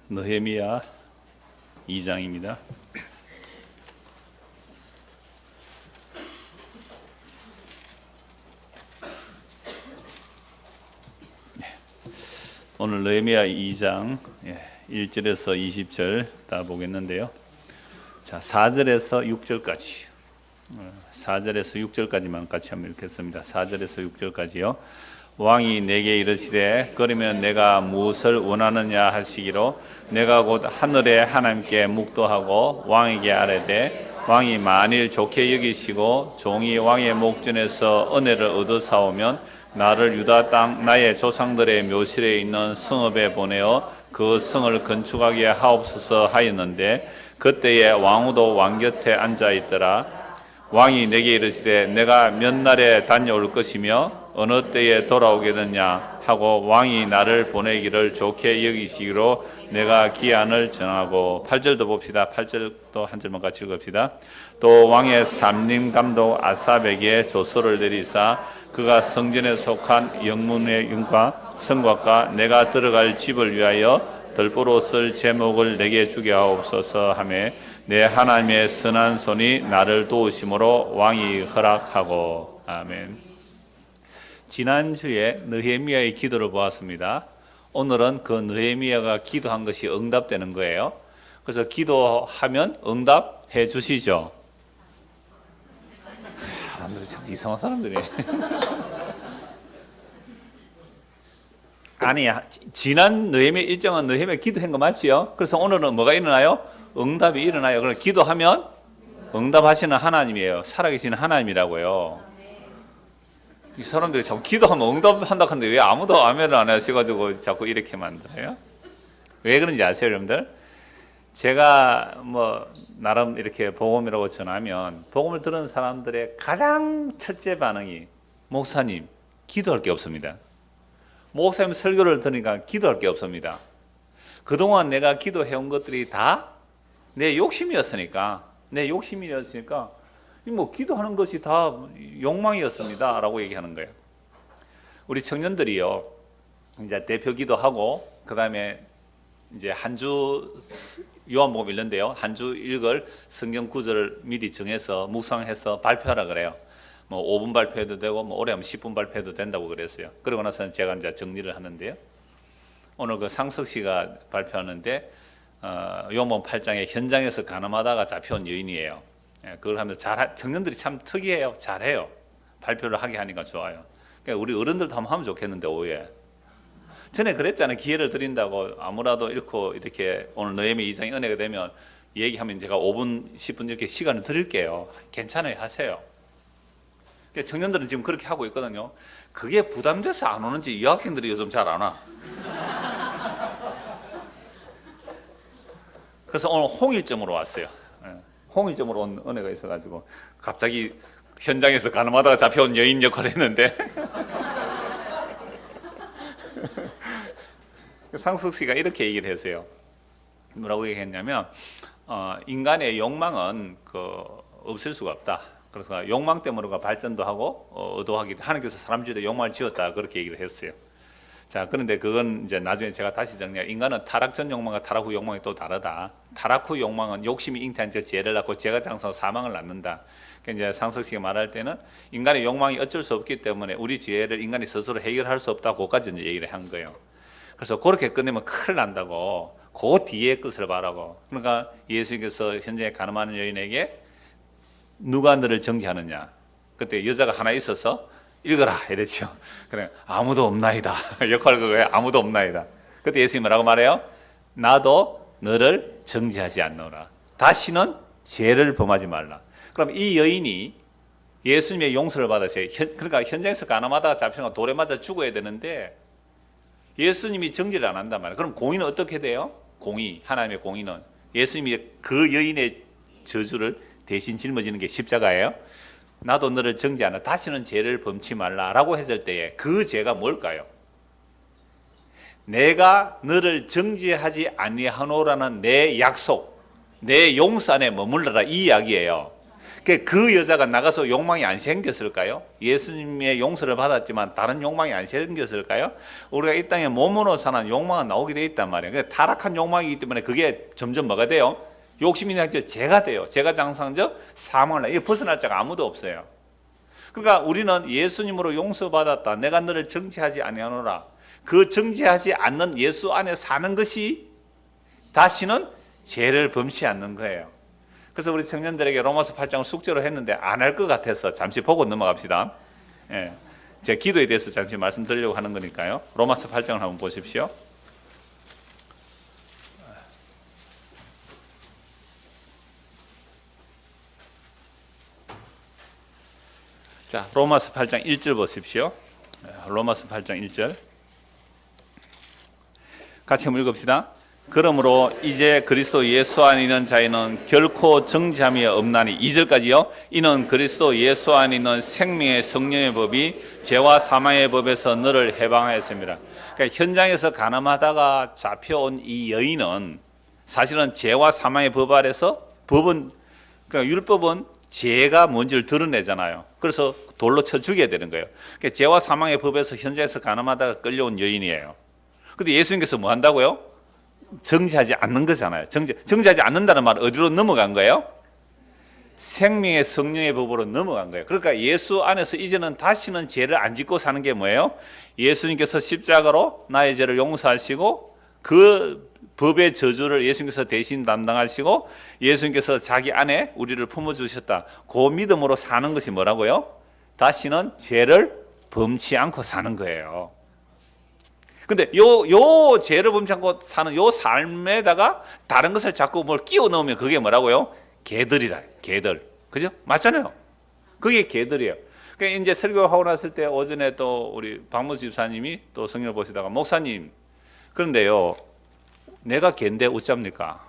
느헤미야 2장입니다. 오늘 느헤미야 2장 1절에서 20절 다 보겠는데요. 자, 4절에서 6절까지 4절에서 6절까지만 같이 한번 읽겠습니다. 4절에서 6절까지요. 왕이 내게 이르시되 그러면 내가 무엇을 원하느냐 하시기로 내가 곧 하늘에 하나님께 묵도하고 왕에게 아뢰되 왕이 만일 좋게 여기시고 종이 왕의 목전에서 은혜를 얻어 사오면 나를 유다 땅 나의 조상들의 묘실에 있는 성읍에 보내어 그 성을 건축하게 하옵소서 하였는데 그때에 왕후도 왕 곁에 앉아 있더라. 왕이 내게 이르시되 내가 몇 날에 다녀올 것이며 어느 때에 돌아오겠느냐 하고 왕이 나를 보내기를 좋게 여기시기로 내가 기한을 정하고 8절도 봅시다. 8절도 한 절만 같이 읽읍시다. 또 왕의 삼림 감독 아삽에게 조서를 내리사 그가 성전에 속한 영문의 윤과 성곽과 내가 들어갈 집을 위하여 들보로 쓸 제목을 내게 주게 하옵소서 하며 내 하나님의 선한 손이 나를 도우심으로 왕이 허락하고. 아멘. 지난주에 느헤미야의 기도를 보았습니다. 오늘은 그 느헤미야가 기도한 것이 응답되는 거예요. 그래서 기도하면 응답해 주시죠. 사람들이 참 이상한 사람들이에요. 아니, 지난 느헤미야 일정은 느헤미야 기도한 거 맞지요? 그래서 오늘은 뭐가 일어나요? 응답이 일어나요. 그럼 기도하면 응답하시는 하나님이에요. 살아계시는 하나님이라고요. 이 사람들이 자꾸 기도하면 응답한다 하는데 왜 아무도 아멘을 안 하셔가지고 자꾸 이렇게 만들어요? 왜 그런지 아세요, 여러분들? 제가 나름 이렇게 복음이라고 전하면 복음을 들은 사람들의 가장 첫째 반응이 목사님, 기도할 게 없습니다. 목사님 설교를 들으니까 기도할 게 없습니다. 그동안 내가 기도해온 것들이 다 내 욕심이었으니까 기도하는 것이 다 욕망이었습니다 라고 얘기하는 거예요. 우리 청년들이요, 이제 대표 기도하고 그 다음에 이제 한 주 요한복음 읽는데요, 한 주 읽을 성경 구절을 미리 정해서 묵상해서 발표하라 그래요. 5분 발표해도 되고 오래 하면 10분 발표해도 된다고 그랬어요. 그러고 나서는 제가 이제 정리를 하는데요. 오늘 그 상석 씨가 발표하는데 요한복음 8장에 현장에서 가늠하다가 잡혀온 여인이에요. 그걸 하면서 청년들이 참 특이해요. 잘해요. 발표를 하게 하니까 좋아요. 그러니까 우리 어른들도 한번 하면 좋겠는데 오해. 전에 그랬잖아요. 기회를 드린다고 아무라도 잃고 이렇게 오늘 느헤미야 2장이 은혜가 되면 얘기하면 제가 5분, 10분 이렇게 시간을 드릴게요. 괜찮아요. 하세요. 청년들은 지금 그렇게 하고 있거든요. 그게 부담돼서 안 오는지 이 학생들이 요즘 잘 안 와. 그래서 오늘 홍일점으로 왔어요. 홍일점으로 온 은혜가 있어가지고 갑자기 현장에서 가늠하다가 잡혀온 여인 역할을 했는데 상석 씨가 이렇게 얘기를 했어요. 뭐라고 얘기했냐면 인간의 욕망은 없을 수가 없다. 그래서 욕망 때문에 발전도 하고 의도하기 하나님께서 사람 지을 때 욕망을 지었다 그렇게 얘기를 했어요. 자, 그런데 그건 이제 나중에 제가 다시 정리해요. 인간은 타락 전 욕망과 타락 후 욕망이 또 다르다. 타락 후 욕망은 욕심이 잉태한 채 죄를 낳고 죄가 장성하고 사망을 낳는다. 그러니까 이제 상석 씨가 말할 때는 인간의 욕망이 어쩔 수 없기 때문에 우리 죄를 인간이 스스로 해결할 수 없다고 그까지 이제 얘기를 한 거예요. 그래서 그렇게 끝내면 큰일 난다고. 그 뒤에 끝을 바라고. 그러니까 예수님께서 현장에 가늠하는 여인에게 누가 너를 정죄하느냐. 그때 여자가 하나 있어서 읽어라 이랬죠. 그래, 아무도 없나이다. 역할 그거예요. 아무도 없나이다. 그때 예수님이 뭐라고 말해요? 나도 너를 정죄하지 않노라. 다시는 죄를 범하지 말라. 그럼 이 여인이 예수님의 용서를 받았어요. 그러니까 현장에서 가늠하다가 잡혀서 돌에 맞아 죽어야 되는데 예수님이 정죄를 안 한단 말이에요. 그럼 공의는 어떻게 돼요? 하나님의 공의는 예수님이 그 여인의 저주를 대신 짊어지는 게 십자가예요. 나도 너를 정죄하나 다시는 죄를 범치 말라라고 했을 때에 그 죄가 뭘까요? 내가 너를 정죄하지 아니하노라는 내 약속, 내 용서 안에 머물러라 이 이야기예요. 그 여자가 나가서 욕망이 안 생겼을까요? 예수님의 용서를 받았지만 다른 욕망이 안 생겼을까요? 우리가 이 땅에 몸으로 사는 욕망은 나오게 돼 있단 말이에요. 타락한 욕망이기 때문에 그게 점점 뭐가 돼요? 욕심이 나죠. 죄가 돼요. 죄가 장상적 사망을 나. 이거 벗어날 자가 아무도 없어요. 그러니까 우리는 예수님으로 용서받았다. 내가 너를 정죄하지 아니하노라. 그 정죄하지 않는 예수 안에 사는 것이 다시는 죄를 범치 않는 거예요. 그래서 우리 청년들에게 로마서 8장을 숙제로 했는데 안 할 것 같아서 잠시 보고 넘어갑시다. 예, 제 기도에 대해서 잠시 말씀드리려고 하는 거니까요. 로마서 8장을 한번 보십시오. 자, 로마서 8장 1절 보십시오. 로마서 8장 1절 같이 한번 읽읍시다. 그러므로 이제 그리스도 예수 안에 있는 자에는 결코 정죄함이 없나니 2절까지요. 이는 그리스도 예수 안에 있는 생명의 성령의 법이 죄와 사망의 법에서 너를 해방하였습니다. 그러니까 현장에서 간음하다가 잡혀온 이 여인은 사실은 죄와 사망의 법 아래서 법은 그러니까 율법은 죄가 뭔지를 드러내잖아요. 그래서 돌로 쳐 죽여야 되는 거예요. 그러니까 죄와 사망의 법에서 현장에서 간음하다가 끌려온 여인이에요. 근데 예수님께서 뭐 한다고요? 정죄하지 않는 거잖아요. 정죄하지 않는다는 말은 어디로 넘어간 거예요? 생명의 성령의 법으로 넘어간 거예요. 그러니까 예수 안에서 이제는 다시는 죄를 안 짓고 사는 게 뭐예요? 예수님께서 십자가로 나의 죄를 용서하시고 그 법의 저주를 예수님께서 대신 담당하시고 예수님께서 자기 안에 우리를 품어주셨다. 그 믿음으로 사는 것이 뭐라고요? 다시는 죄를 범치 않고 사는 거예요. 근데 요 죄를 범치 않고 사는 요 삶에다가 다른 것을 자꾸 뭘 끼워 넣으면 그게 뭐라고요? 개들이라. 개들. 그죠? 맞잖아요. 그게 개들이에요. 그러니까 이제 설교하고 났을 때 오전에 또 우리 박모 집사님이 또 성경을 보시다가 목사님, 그런데요, 내가 개인데 어쩝니까?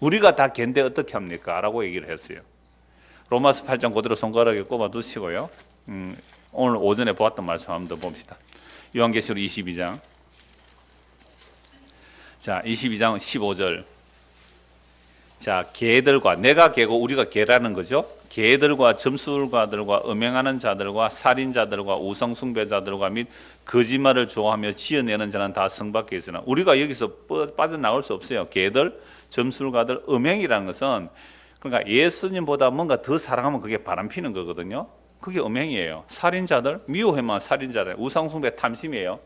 우리가 다 개인데 어떻게 합니까? 라고 얘기를 했어요. 로마서 8장 그대로 손가락에 꼽아 두시고요. 오늘 오전에 보았던 말씀 한번 더 봅시다. 요한계시록 22장. 자, 22장 15절. 자, 개들과, 내가 개고 우리가 개라는 거죠. 개들과 점술가들과 음행하는 자들과 살인자들과 우상숭배자들과 및 거짓말을 좋아하며 지어내는 자는 다 성 밖에 있으나 우리가 여기서 빠져나올 수 없어요. 개들, 점술가들, 음행이라는 것은 그러니까 예수님보다 뭔가 더 사랑하면 그게 바람피는 거거든요. 그게 음행이에요. 살인자들, 미워해만 살인자들, 우상숭배 탐심이에요.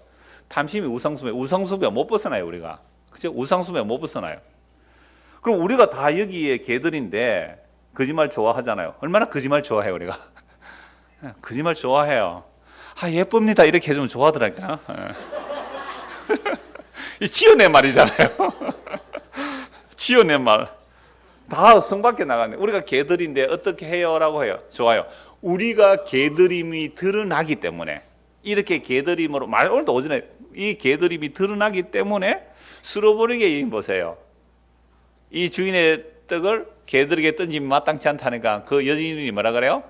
탐심이 우상숭배 못 벗어나요, 우리가. 그죠? 우상숭배 못 벗어나요. 그럼 우리가 다 여기에 개들인데 거짓말 좋아하잖아요. 얼마나 거짓말 좋아해요, 우리가. 거짓말 좋아해요. 아, 예쁩니다. 이렇게 해주면 좋아하더라니까. 이 지어낸 말이잖아요. 지어낸 말. 다 성 밖에 나가네. 우리가 개들인데 어떻게 해요? 라고 해요. 좋아요. 우리가 개들임이 드러나기 때문에 이렇게 개들임으로 오늘도 오전에 이 개들임이 드러나기 때문에 쓸어버리게 보세요. 이 주인의 떡을 개들에게 던지면 마땅치 않다니까 그 여인이 뭐라 그래요?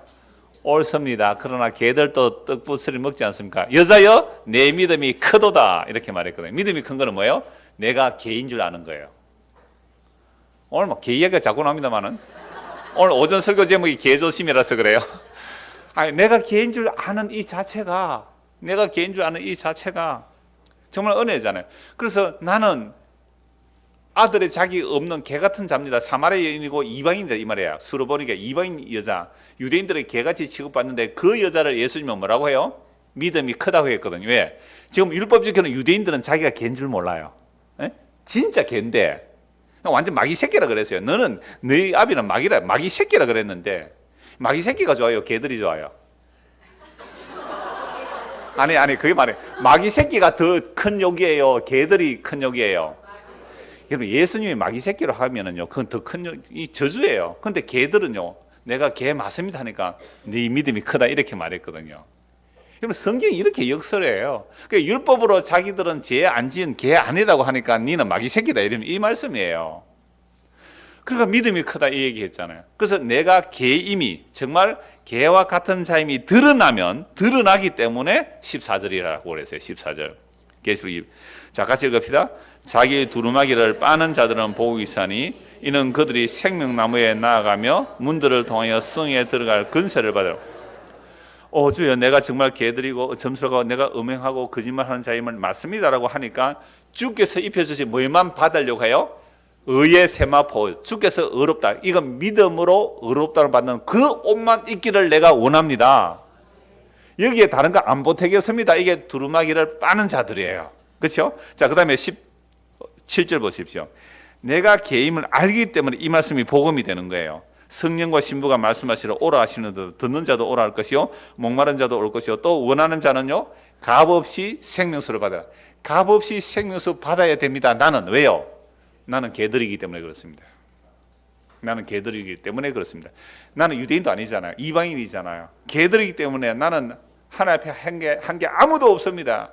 옳습니다. 그러나 개들도 떡부스를 먹지 않습니까? 여자여 내 믿음이 크도다 이렇게 말했거든요. 믿음이 큰 거는 뭐예요? 내가 개인 줄 아는 거예요. 오늘 막 개 이야기가 자꾸 나옵니다만은 오늘 오전 설교 제목이 개조심이라서 그래요. 아니, 내가 개인 줄 아는 이 자체가 정말 은혜잖아요. 그래서 나는 아들의 자기 없는 개 같은 자입니다. 사마리아 여인이고 이방인이다 이 말이에요. 쓸어버리니까 이방인 여자, 유대인들의 개같이 취급받는데 그 여자를 예수님은 뭐라고 해요? 믿음이 크다고 했거든요. 왜? 지금 율법적으로는 유대인들은 자기가 개인 줄 몰라요. 에? 진짜 개인데 완전 마귀 새끼라 그랬어요. 너는 너희 아비는 마귀라, 마귀 새끼라 그랬는데 마귀 새끼가 좋아요? 개들이 좋아요? 아니 그게 말이에요. 마귀 새끼가 더 큰 욕이에요? 개들이 큰 욕이에요? 여러분 예수님이 마귀 새끼로 하면은요 그건 더 큰 이 저주예요. 근데 개들은요 내가 개 맞습니다 하니까 네 믿음이 크다 이렇게 말했거든요. 여러분 성경이 이렇게 역설해요. 그러니까 율법으로 자기들은 죄 안 지은 개 아니라고 하니까 니는 마귀 새끼다 이러면 이 말씀이에요. 그러니까 믿음이 크다 이 얘기했잖아요. 그래서 내가 개임이 정말 개와 같은 자임이 드러나기 때문에 14절이라고 그랬어요. 14절 계시록. 자 같이 읽읍시다. 자기 두루마기를 빠는 자들은 복이 있으니 이는 그들이 생명나무에 나아가며 문들을 통하여 성에 들어갈 권세를 받으라. 주여, 내가 정말 개들이고 점술하고 내가 음행하고 거짓말하는 자임을 맞습니다라고 하니까 주께서 입혀주신 뭐만 받으려고 해요? 의의 세마포. 주께서 의롭다. 이건 믿음으로 의롭다를 받는 그 옷만 입기를 내가 원합니다. 여기에 다른 거 안 보태겠습니다. 이게 두루마기를 빠는 자들이에요. 그렇죠? 자, 그 다음에 17절 보십시오. 내가 개임을 알기 때문에 이 말씀이 복음이 되는 거예요. 성령과 신부가 말씀하시러 오라 하시는 듯 듣는 자도 오라 할 것이요 목마른 자도 올 것이요 또 원하는 자는요 값없이 생명수를 받아라. 값없이 생명수 받아야 됩니다. 나는 왜요? 나는 개들이기 때문에 그렇습니다. 나는 개들이기 때문에 그렇습니다. 나는 유대인도 아니잖아요. 이방인이잖아요. 개들이기 때문에 나는 하나님 앞에 한 게 아무도 없습니다.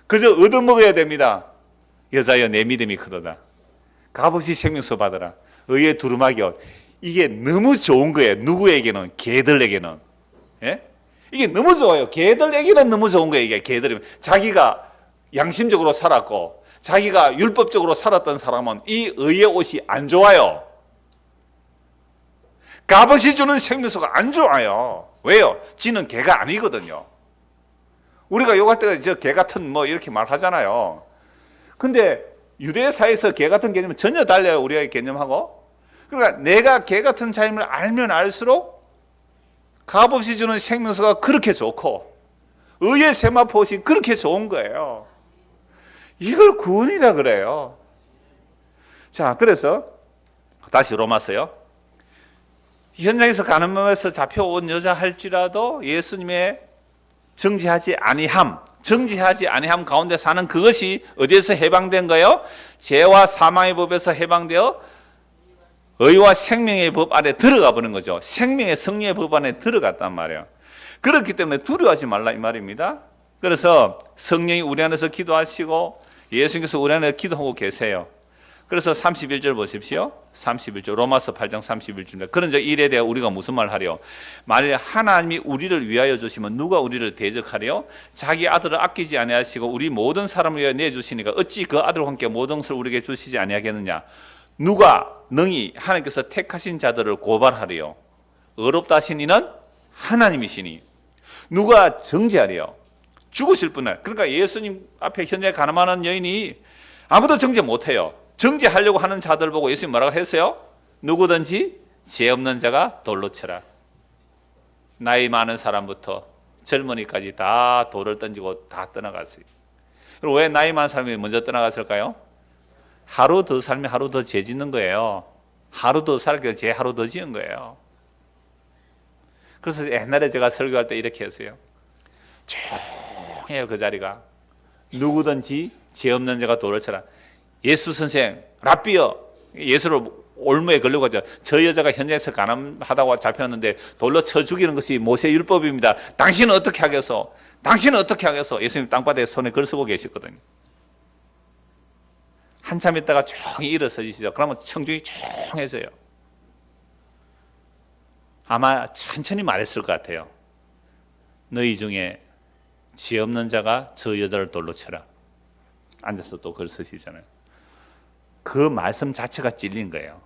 그저 얻어먹어야 됩니다. 여자여 내 믿음이 크도다. 값없이 생명수 받아라. 의의 두루마기 옷. 이게 너무 좋은 거예요. 누구에게는? 개들에게는. 예? 이게 너무 좋아요. 개들에게는 너무 좋은 거예요. 이게 개들이면 자기가 양심적으로 살았고 자기가 율법적으로 살았던 사람은 이 의의 옷이 안 좋아요. 값없이 주는 생명수가 안 좋아요. 왜요? 지는 개가 아니거든요. 우리가 욕할 때가 저 개 같은 뭐 이렇게 말하잖아요. 근데 유대사에서 개 같은 개념은 전혀 달라요. 우리의 개념하고. 그러니까 내가 개 같은 자임을 알면 알수록 값없이 주는 생명수가 그렇게 좋고 의의 세마포옷이 그렇게 좋은 거예요. 이걸 구원이라 그래요. 자, 그래서 다시 로마서요. 현장에서 가늠함에서 잡혀온 여자 할지라도 예수님의 정죄하지 아니함 가운데 사는 그것이 어디에서 해방된 거예요? 죄와 사망의 법에서 해방되어 의와 생명의 법 안에 들어가 버린 거죠. 생명의 성령의 법 안에 들어갔단 말이에요. 그렇기 때문에 두려워하지 말라 이 말입니다. 그래서 성령이 우리 안에서 기도하시고 예수님께서 우리 안에 기도하고 계세요. 그래서 31절 보십시오. 31절 로마서 8장 31절입니다. 그런 일에 대해 우리가 무슨 말 하려? 만일 하나님이 우리를 위하여 주시면 누가 우리를 대적하려? 자기 아들을 아끼지 아니하시고 우리 모든 사람을 위하여 내주시니까 어찌 그 아들과 함께 모든 것을 우리에게 주시지 아니하겠느냐? 누가 능히 하나님께서 택하신 자들을 고발하리요? 의롭다 하신 이는 하나님이시니 누가 정죄하리요? 죽으실 분을. 그러니까 예수님 앞에 현재 가늠하는 여인이 아무도 정죄 못해요. 정죄하려고 하는 자들 보고 예수님 뭐라고 했어요? 누구든지 죄 없는 자가 돌로 쳐라. 나이 많은 사람부터 젊은이까지 다 돌을 던지고 다 떠나갔어요. 그리고 왜 나이 많은 사람이 먼저 떠나갔을까요? 하루 더 살면 하루 더 죄 짓는 거예요. 하루 더 살게 죄 하루 더 지은 거예요. 그래서 옛날에 제가 설교할 때 이렇게 했어요. 조용해요. 그 자리가. 누구든지 죄 없는 자가 돌을 쳐라. 예수 선생, 랍비여, 예수를 올무에 걸려고 하죠. 저 여자가 현장에서 가늠하다고 잡혔는데 돌로 쳐 죽이는 것이 모세 율법입니다. 당신은 어떻게 하겠소? 당신은 어떻게 하겠소? 예수님 땅바닥에 손에 글 쓰고 계시거든요. 한참 있다가 조용히 일어서시죠. 그러면 청중이 조용해져요. 아마 천천히 말했을 것 같아요. 너희 중에 죄 없는 자가 저 여자를 돌로 쳐라. 앉아서 또 글 쓰시잖아요. 그 말씀 자체가 찔린 거예요.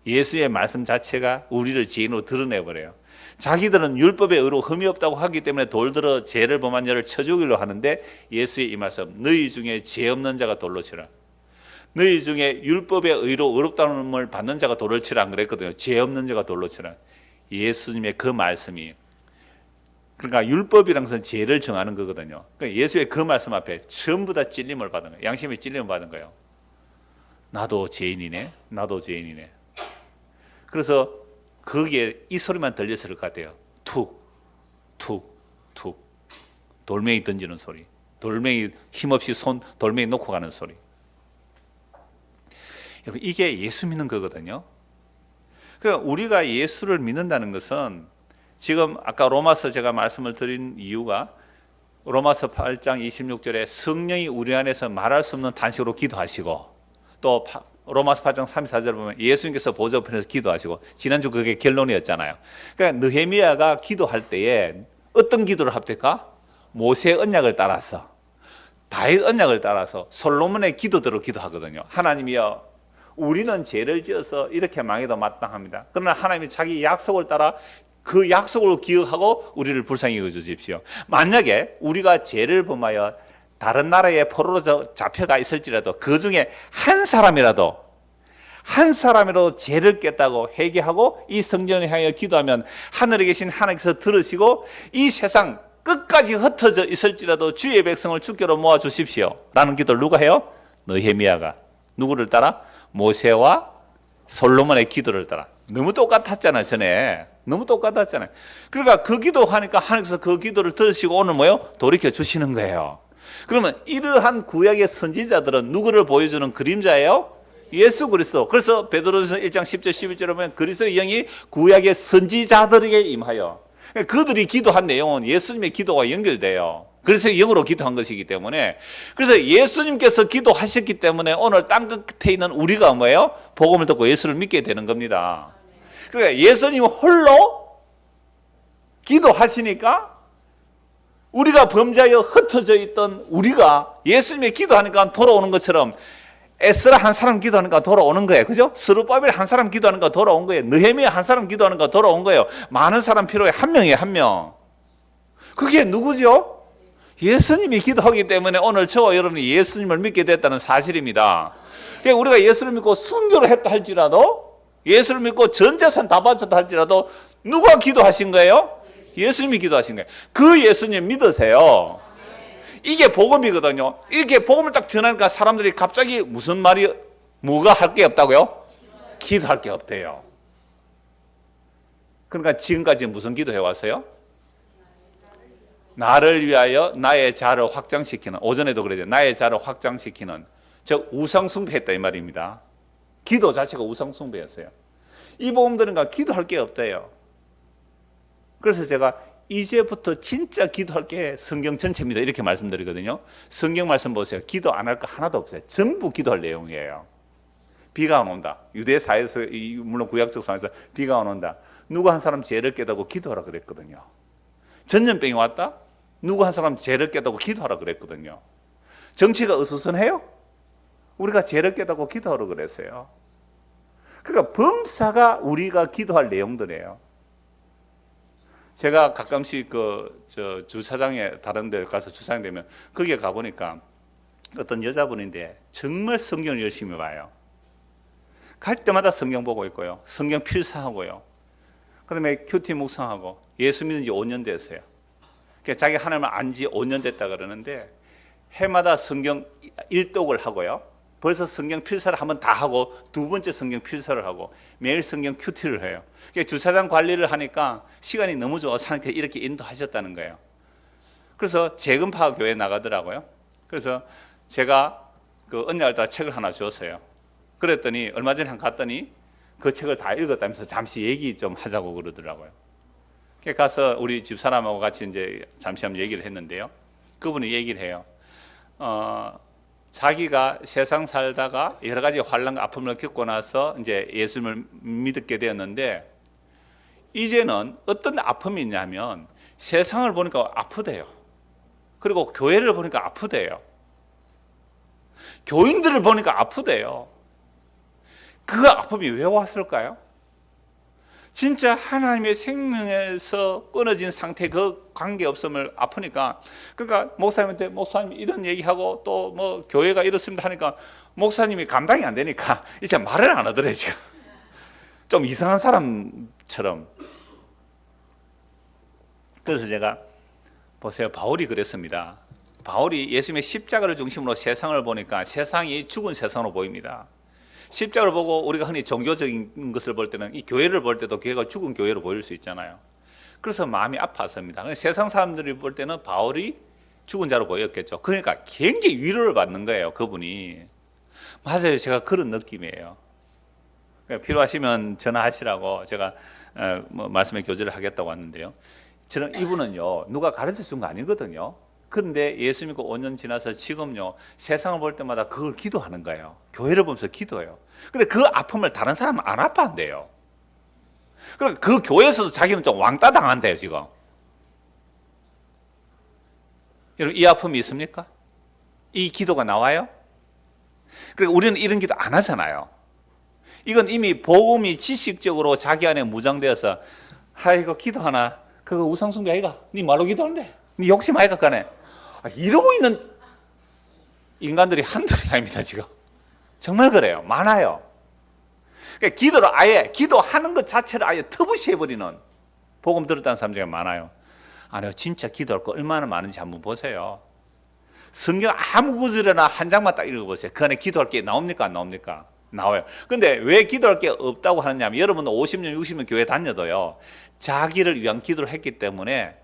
예수의 말씀 자체가 우리를 죄인으로 드러내버려요. 자기들은 율법의 의로 흠이 없다고 하기 때문에 돌들어 죄를 범한 자를 쳐 죽이려 하는데 예수의 이 말씀, 너희 중에 죄 없는 자가 돌로 치라. 너희 중에 율법의 의로 의롭다움을 받는 자가 돌을 치라 안 그랬거든요. 죄 없는 자가 돌로 치라. 예수님의 그 말씀이, 그러니까 율법이란 것은 죄를 정하는 거거든요. 그러니까 예수의 그 말씀 앞에 전부 다 찔림을 받은 거예요. 양심의 찔림을 받은 거예요. 나도 죄인이네. 나도 죄인이네. 그래서 거기에 이 소리만 들렸을 것 같아요. 툭, 툭, 툭. 돌멩이 던지는 소리. 돌멩이 힘없이 돌멩이 놓고 가는 소리. 여러분, 이게 예수 믿는 거거든요. 그러니까 우리가 예수를 믿는다는 것은 지금 아까 로마서 제가 말씀을 드린 이유가 로마서 8장 26절에 성령이 우리 안에서 말할 수 없는 단식으로 기도하시고 또 로마서 8장 34절 보면 예수님께서 보좌 우편에서 기도하시고 지난주 그게 결론이었잖아요. 그러니까 느헤미야가 기도할 때에 어떤 기도를 합니까? 모세 언약을 따라서 다윗 언약을 따라서 솔로몬의 기도대로 기도하거든요. 하나님이여 우리는 죄를 지어서 이렇게 망해도 마땅합니다. 그러나 하나님이 자기 약속을 따라 그 약속을 기억하고 우리를 불쌍히 여겨 주십시오. 만약에 우리가 죄를 범하여 다른 나라에 포로로 잡혀가 있을지라도 그 중에 한 사람이라도 죄를 깼다고 회개하고 이 성전을 향해 기도하면 하늘에 계신 하나님께서 들으시고 이 세상 끝까지 흩어져 있을지라도 주의 백성을 주께로 모아 주십시오 라는 기도를 누가 해요? 느헤미야가. 누구를 따라? 모세와 솔로몬의 기도를 따라. 너무 똑같았잖아요. 전에 너무 똑같았잖아요. 그러니까 그 기도하니까 하나님께서 그 기도를 들으시고 오늘 뭐요? 돌이켜 주시는 거예요. 그러면 이러한 구약의 선지자들은 누구를 보여주는 그림자예요? 예수 그리스도. 그래서 베드로전서 1장 10절 11절에 보면 그리스도의 영이 구약의 선지자들에게 임하여, 그들이 기도한 내용은 예수님의 기도와 연결돼요. 그래서 영으로 기도한 것이기 때문에, 그래서 예수님께서 기도하셨기 때문에 오늘 땅 끝에 있는 우리가 뭐예요? 복음을 듣고 예수를 믿게 되는 겁니다. 그러니까 예수님 홀로 기도하시니까 우리가 범죄하여 흩어져 있던 우리가 예수님의 기도하니까 돌아오는 것처럼 에스라 한 사람 기도하니까 돌아오는 거예요. 그죠? 스룹바벨 한 사람 기도하니까 돌아온 거예요. 느헤미야 한 사람 기도하니까 돌아온 거예요. 많은 사람 필요해. 한 명이에요. 한 명. 그게 누구죠? 예수님이 기도하기 때문에 오늘 저와 여러분이 예수님을 믿게 됐다는 사실입니다. 그러니까 우리가 예수를 믿고 순교를 했다 할지라도, 예수를 믿고 전 재산 다 바쳤다 할지라도 누가 기도하신 거예요? 예수님이 기도하신 거예요. 그 예수님 믿으세요. 이게 복음이거든요. 이게 복음을 딱 전하니까 사람들이 갑자기 무슨 말이, 뭐가 할 게 없다고요? 기도할 게 없대요. 그러니까 지금까지 무슨 기도해 왔어요? 나를 위하여 나의 자를 확장시키는, 오전에도 그랬죠. 나의 자를 확장시키는, 즉 우상숭배했다 이 말입니다. 기도 자체가 우상숭배였어요. 이 복음 들으니까 기도할 게 없대요. 그래서 제가 이제부터 진짜 기도할 게 성경 전체입니다 이렇게 말씀드리거든요. 성경 말씀 보세요. 기도 안 할 거 하나도 없어요. 전부 기도할 내용이에요. 비가 안 온다. 유대 사회에서, 물론 구약적 상황에서 비가 안 온다. 누구 한 사람 죄를 깨닫고 기도하라 그랬거든요. 전염병이 왔다. 누구 한 사람 죄를 깨닫고 기도하라 그랬거든요. 정치가 어수선해요? 우리가 죄를 깨닫고 기도하라 그랬어요. 그러니까 범사가 우리가 기도할 내용들이에요. 제가 가끔씩 주차장에 다른 데 가서 주차장되면 거기에 가보니까 어떤 여자분인데 정말 성경을 열심히 봐요. 갈 때마다 성경 보고 있고요. 성경 필사하고요. 그 다음에 큐티 묵상하고, 예수 믿은 지 5년 됐어요. 그러니까 자기 하나님을 안 지 5년 됐다 그러는데 해마다 성경 일독을 하고요. 벌써 성경 필사를 한번 다 하고 두 번째 성경 필사를 하고 매일 성경 큐티를 해요. 그러니까 주차장 관리를 하니까 시간이 너무 좋아서 이렇게 인도하셨다는 거예요. 그래서 재금파 교회에 나가더라고요. 그래서 제가 그 어느 날 책을 하나 줬어요. 그랬더니 얼마 전에 갔더니 그 책을 다 읽었다면서 잠시 얘기 좀 하자고 그러더라고요. 가서 우리 집사람하고 같이 이제 잠시 한번 얘기를 했는데요. 그분이 얘기를 해요. 자기가 세상 살다가 여러 가지 환난과 아픔을 겪고 나서 이제 예수님을 믿게 되었는데, 이제는 어떤 아픔이 있냐면 세상을 보니까 아프대요. 그리고 교회를 보니까 아프대요. 교인들을 보니까 아프대요. 그 아픔이 왜 왔을까요? 진짜 하나님의 생명에서 끊어진 상태, 그 관계없음을 아프니까, 그러니까 목사님한테 목사님 이런 얘기하고 또 뭐 교회가 이렇습니다 하니까 목사님이 감당이 안 되니까 이제 말을 안 하더래. 지금 좀 이상한 사람처럼. 그래서 제가 보세요, 바울이 그랬습니다. 바울이 예수님의 십자가를 중심으로 세상을 보니까 세상이 죽은 세상으로 보입니다. 십자가를 보고 우리가 흔히 종교적인 것을 볼 때는 이 교회를 볼 때도 교회가 죽은 교회로 보일 수 있잖아요. 그래서 마음이 아팠습니다. 세상 사람들이 볼 때는 바울이 죽은 자로 보였겠죠. 그러니까 굉장히 위로를 받는 거예요, 그분이. 맞아요, 제가 그런 느낌이에요. 그러니까 필요하시면 전화하시라고 제가 말씀의 교제를 하겠다고 왔는데요. 저는 이분은요, 누가 가르쳐 준 거 아니거든요. 그런데 예수 믿고 5년 지나서 지금요, 세상을 볼 때마다 그걸 기도하는 거예요. 교회를 보면서 기도해요. 근데 그 아픔을 다른 사람은 안 아파한대요. 그러니까 그 교회에서도 자기는 좀 왕따 당한대요, 지금. 여러분, 이 아픔이 있습니까? 이 기도가 나와요? 그러니까 우리는 이런 기도 안 하잖아요. 이건 이미 복음이 지식적으로 자기 안에 무장되어서 아이고 기도하나 그거 우상숭배 아이가 네 말로 기도하는데 네 욕심 아이가 가네 이러고 있는 인간들이 한둘이 아닙니다. 지금 정말 그래요. 많아요. 그러니까 기도를 아예 기도하는 것 자체를 아예 터부시 해버리는 복음 들었다는 사람 중에 많아요. 아니요, 진짜 기도할 거 얼마나 많은지 한번 보세요. 성경 아무 구절이나 한 장만 딱 읽어보세요. 그 안에 기도할 게 나옵니까 안 나옵니까? 나와요. 근데 왜 기도할 게 없다고 하느냐면 여러분도 50년 60년 교회 다녀도요 자기를 위한 기도를 했기 때문에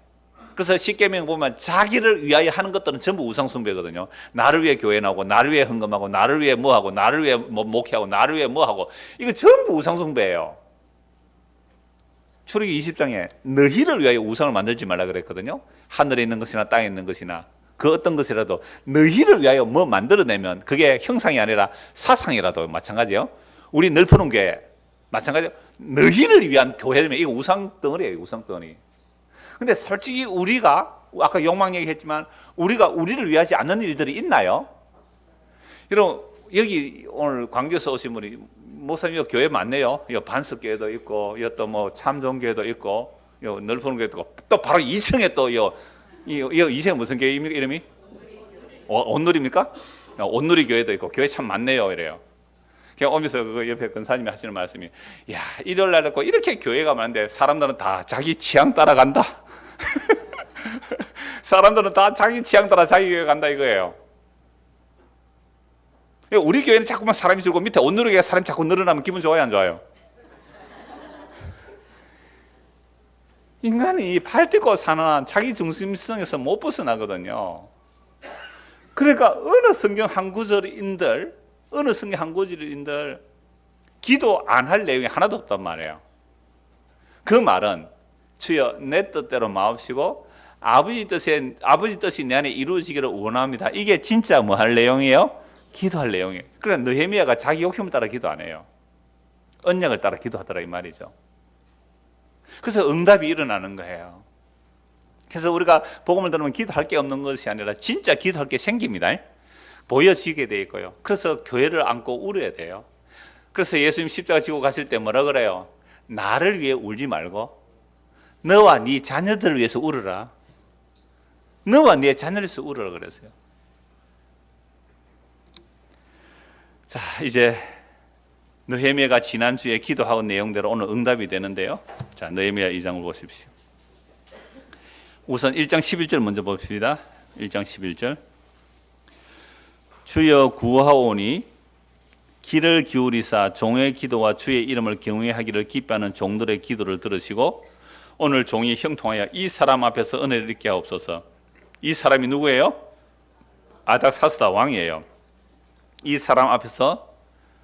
그래서 십계명 보면 자기를 위하여 하는 것들은 전부 우상숭배거든요. 나를 위해 교회 나오고 나를 위해 헌금하고 나를 위해 뭐하고 나를 위해 뭐 목회하고 나를 위해 뭐하고 이거 전부 우상숭배예요. 출애기 20장에 너희를 위하여 우상을 만들지 말라 그랬거든요. 하늘에 있는 것이나 땅에 있는 것이나 그 어떤 것이라도 너희를 위하여 뭐 만들어내면 그게 형상이 아니라 사상이라도 마찬가지예요. 우리 늘푸는 교회 마찬가지예요. 너희를 위한 교회면 이거 우상덩어리예요. 우상덩어리. 근데 솔직히 우리가 아까 욕망 얘기했지만 우리가 우리를 위하지 않는 일들이 있나요? 여러분 여기 오늘 광교에서 오신 분이 목사님 여기 교회 많네요. 여기 반석교회도 있고 여기 또 뭐 참정교회도 있고 여기 넓은 교회도 있고 또 바로 2층에 또 이 2층에 무슨 교회입니까? 이름이? 온누리입니까? 온누리 교회도 있고 교회 참 많네요. 이래요. 그냥 오면서 그 옆에 권사님이 하시는 말씀이 야 일요일 날 했고 이렇게 교회가 많은데 사람들은 다 자기 취향 따라 간다. 사람들은 다 자기 취향 따라 자기 교회 간다 이거예요. 우리 교회는 자꾸만 사람이 줄고 밑에 온누리교회가 사람이 자꾸 늘어나면 기분 좋아요 안 좋아요? 인간이 발 딛고 사는 한 자기 중심성에서 못 벗어나거든요. 그러니까 어느 성경 한 구절인들 기도 안 할 내용이 하나도 없단 말이에요. 그 말은 주여 내 뜻대로 마옵시고 아버지 뜻이 내 안에 이루어지기를 원합니다. 이게 진짜 뭐 할 내용이에요? 기도할 내용이에요. 그러니까 느헤미야가 자기 욕심을 따라 기도 안 해요. 언약을 따라 기도하더라 이 말이죠. 그래서 응답이 일어나는 거예요. 그래서 우리가 복음을 들으면 기도할 게 없는 것이 아니라 진짜 기도할 게 생깁니다. 보여지게 돼 있고요. 그래서 교회를 안고 울어야 돼요. 그래서 예수님 십자가 지고 가실 때 뭐라 그래요? 나를 위해 울지 말고 너와 네 자녀들을 위해서 울어라. 너와 네 자녀를 위해서 울어라 그랬어요. 자, 이제 느헤미야가 지난주에 기도한 내용대로 오늘 응답이 되는데요. 자, 느헤미야 2장을 보십시오. 우선 1장 11절 먼저 봅시다. 1장 11절. 주여 구하오니 귀를 기울이사 종의 기도와 주의 이름을 경외하기를 기뻐하는 종들의 기도를 들으시고 오늘 종이 형통하여 이 사람 앞에서 은혜를 입게 하옵소서. 이 사람이 누구예요? 아닥사스다 왕이에요. 이 사람 앞에서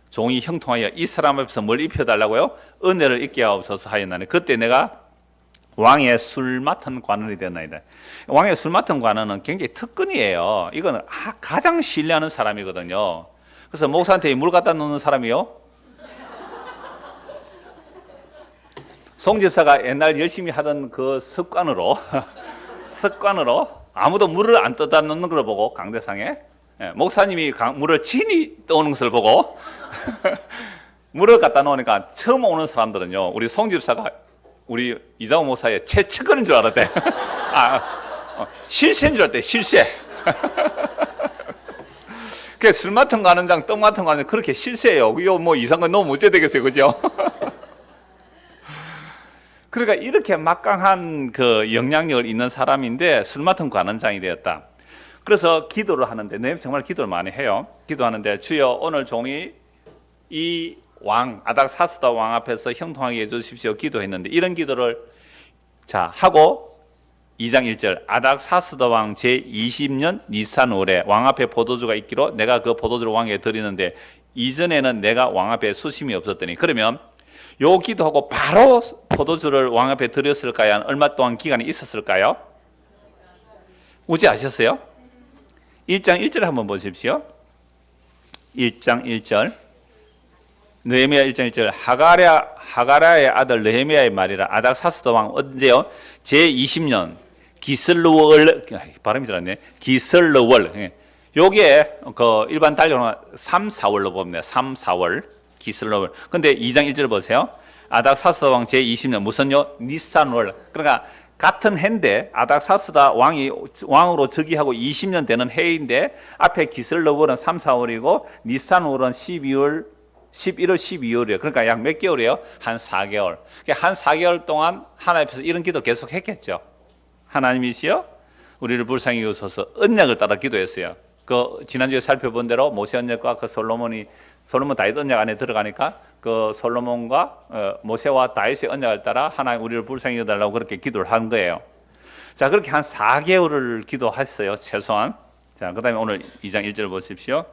종이 형통하여 이 사람 앞에서 뭘 입혀달라고요? 은혜를 입게 하옵소서 하였나니 그때 내가 왕의 술 맡은 관원이 되었나이다. 왕의 술 맡은 관원은 굉장히 특권이에요. 이거는 가장 신뢰하는 사람이거든요. 그래서 목사한테 물 갖다 놓는 사람이요. 송 집사가 옛날 열심히 하던 그 습관으로 아무도 물을 안 떠다 놓는 걸 보고 강대상에 목사님이 물을 진이 떠오는 것을 보고 물을 갖다 놓으니까 처음 오는 사람들은요 우리 송 집사가 우리 이장호 목사의 최측근인 줄 알았대. 실세인 줄 알았대. 실세. 그 술 맡은 관원장, 떡 맡은 관원장 그렇게 실세예요. 이거 뭐 이상한 건 너무 어째 되겠어요, 그죠? 그러니까 이렇게 막강한 그 영향력을 있는 사람인데 술 맡은 관원장이 되었다. 그래서 기도를 하는데, 네, 정말 기도를 많이 해요. 기도하는데 주여 오늘 종이 이 왕 아닥사스다 왕 앞에서 형통하게 해주십시오 기도했는데 이런 기도를 자 하고 2장 1절 아닥사스다 왕 제20년 니산월에 왕 앞에 포도주가 있기로 내가 그 포도주를 왕에게 드리는데 이전에는 내가 왕 앞에 수심이 없었더니 그러면 요 기도하고 바로 포도주를 왕 앞에 드렸을까요? 얼마 동안 기간이 있었을까요? 우지 아셨어요? 1장 1절 한번 보십시오. 1장 1절 느헤미야 1장 1절 하가랴의 아들 느헤미야의 말이라 아닥사스다 왕 언제요? 제20년 기슬르월 발음이 잘 안 돼. 기슬르월 요게 그 일반 달력은 3, 4월로 봅니다. 3, 4월 기슬로월. 근데 2장 1절 보세요. 아닥사스다 왕 제20년 무슨요? 니산월. 그러니까 같은 해인데 아닥사스다 왕이 왕으로 즉위하고 20년 되는 해인데 앞에 기슬로월은 3, 4월이고 니산월은 11월, 12월이에요. 그러니까 약 몇 개월이에요? 한 4개월. 그러니까 한 4개월 동안 하나님 앞에서 이런 기도 계속 했겠죠. 하나님이시여 우리를 불쌍히 여기소서. 언약을 따라 기도했어요. 그 지난주에 살펴본 대로 모세 언약과 그 솔로몬 다윗 언약 안에 들어가니까 그 솔로몬과 모세와 다윗의 언약을 따라 하나님 우리를 불쌍히 여달라고 그렇게 기도를 한 거예요. 자, 그렇게 한 4개월을 기도했어요, 최소한. 자, 그다음에 오늘 2장 1절 보십시오.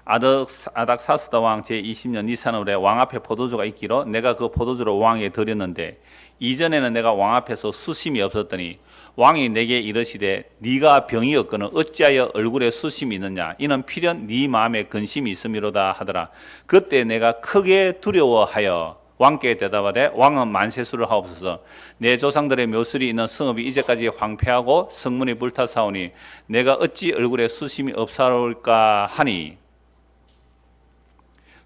아닥사스다 왕 제20년 니산월에 왕 앞에 포도주가 있기로 내가 그 포도주를 왕에게 드렸는데 이전에는 내가 왕 앞에서 수심이 없었더니 왕이 내게 이르시되 네가 병이 없거늘 어찌하여 얼굴에 수심이 있느냐 이는 필연 네 마음에 근심이 있음이로다 하더라. 그때 내가 크게 두려워하여 왕께 대답하되 왕은 만세수를 하옵소서. 내 조상들의 묘술이 있는 성읍이 이제까지 황폐하고 성문이 불타사오니 내가 어찌 얼굴에 수심이 없사올까 하니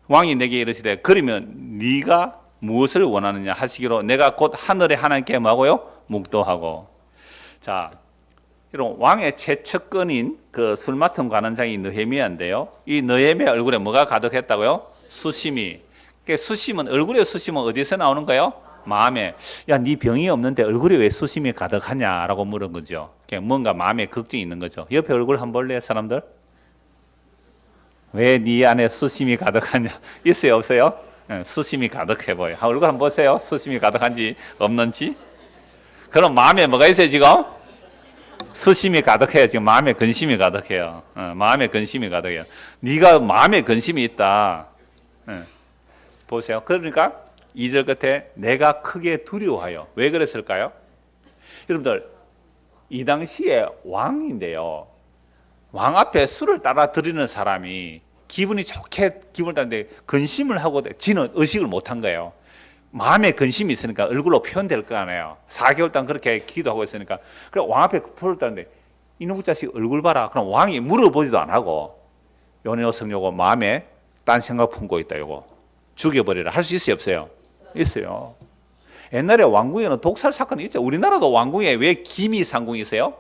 왕이 내게 이르시되 그러면 네가 무엇을 원하느냐 하시기로 내가 곧 하늘의 하나님께 뭐하고요? 묵도하고. 자, 이런 왕의 최측근인 그 술 맡은 관원장이 느헤미야인데요. 이 느헤미야 얼굴에 뭐가 가득했다고요? 수심이. 그러니까 수심은 얼굴에 수심은 어디서 나오는 거예요? 마음에. 야, 네 병이 없는데 얼굴에 왜 수심이 가득하냐라고 물은 거죠. 그러니까 뭔가 마음에 걱정이 있는 거죠. 옆에 얼굴 한번 볼래요, 사람들? 왜 네 안에 수심이 가득하냐? 있어요, 없어요? 네, 수심이 가득해 보여. 얼굴 한번 보세요. 수심이 가득한지 없는지. 그럼 마음에 뭐가 있어요, 지금? 수심이 가득해요. 지금 마음에 근심이 가득해요. 마음에 근심이 가득해요. 네가 마음에 근심이 있다. 보세요. 그러니까 2절 끝에 내가 크게 두려워하여. 왜 그랬을까요? 여러분들, 이 당시에 왕인데요. 왕 앞에 술을 따라 드리는 사람이 기분이 좋게 기분을 따는데 근심을 하고 지는 의식을 못한 거예요. 마음에 근심이 있으니까 얼굴로 표현될 거 아니에요. 4개월 동안 그렇게 기도하고 있으니까. 그래 왕 앞에 풀을 따는데 이놈의 자식 얼굴 봐라. 그럼 왕이 물어보지도 안 하고 요 녀석 요거 마음에 딴 생각 품고 있다. 요거 죽여버리라. 할 수 있어요, 없어요? 있어요. 옛날에 왕궁에는 독살 사건이 있죠. 우리나라도 왕궁에 왜 기미상궁이 있어요?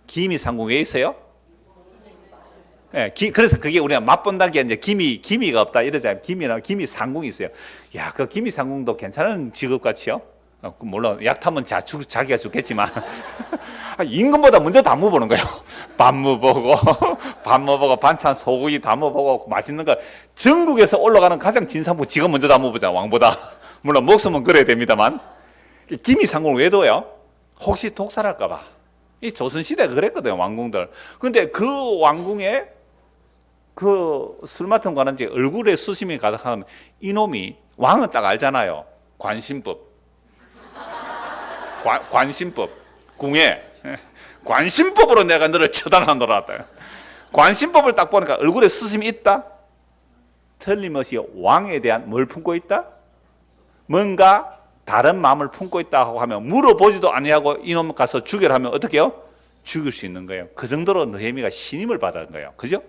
기미상궁 왜 있어요? 예, 그래서 그게 우리가 맛본다기에 이제 기미가 없다 이러잖아요. 기미 상궁이 있어요. 야, 그 기미 상궁도 괜찮은 직업 같이요. 물론 약타면 자기가 죽겠지만 임금보다 먼저 다 먹어보는 거예요. 밥 먹어보고 반찬 소고기 다 먹어보고 맛있는 거 전국에서 올라가는 가장 진상부 지가 먼저 다 먹어보자 왕보다. 물론 목숨은 그래야 됩니다만 기미 상궁을 왜 둬요? 혹시 독살할까봐. 이 조선시대가 그랬거든요, 왕궁들. 근데 그 왕궁에 그 술 맡은 관원지 얼굴에 수심이 가득하면 이놈이 왕은 딱 알잖아요. 관심법. 관심법. 궁에. 관심법으로 내가 너를 처단하노라. 관심법을 딱 보니까 얼굴에 수심이 있다? 틀림없이 왕에 대한 뭘 품고 있다? 뭔가 다른 마음을 품고 있다고 하면 물어보지도 아니하고 이놈 가서 죽여라 하면 어떻게 해요? 죽일 수 있는 거예요. 그 정도로 느헤미야가 신임을 받은 거예요. 그죠?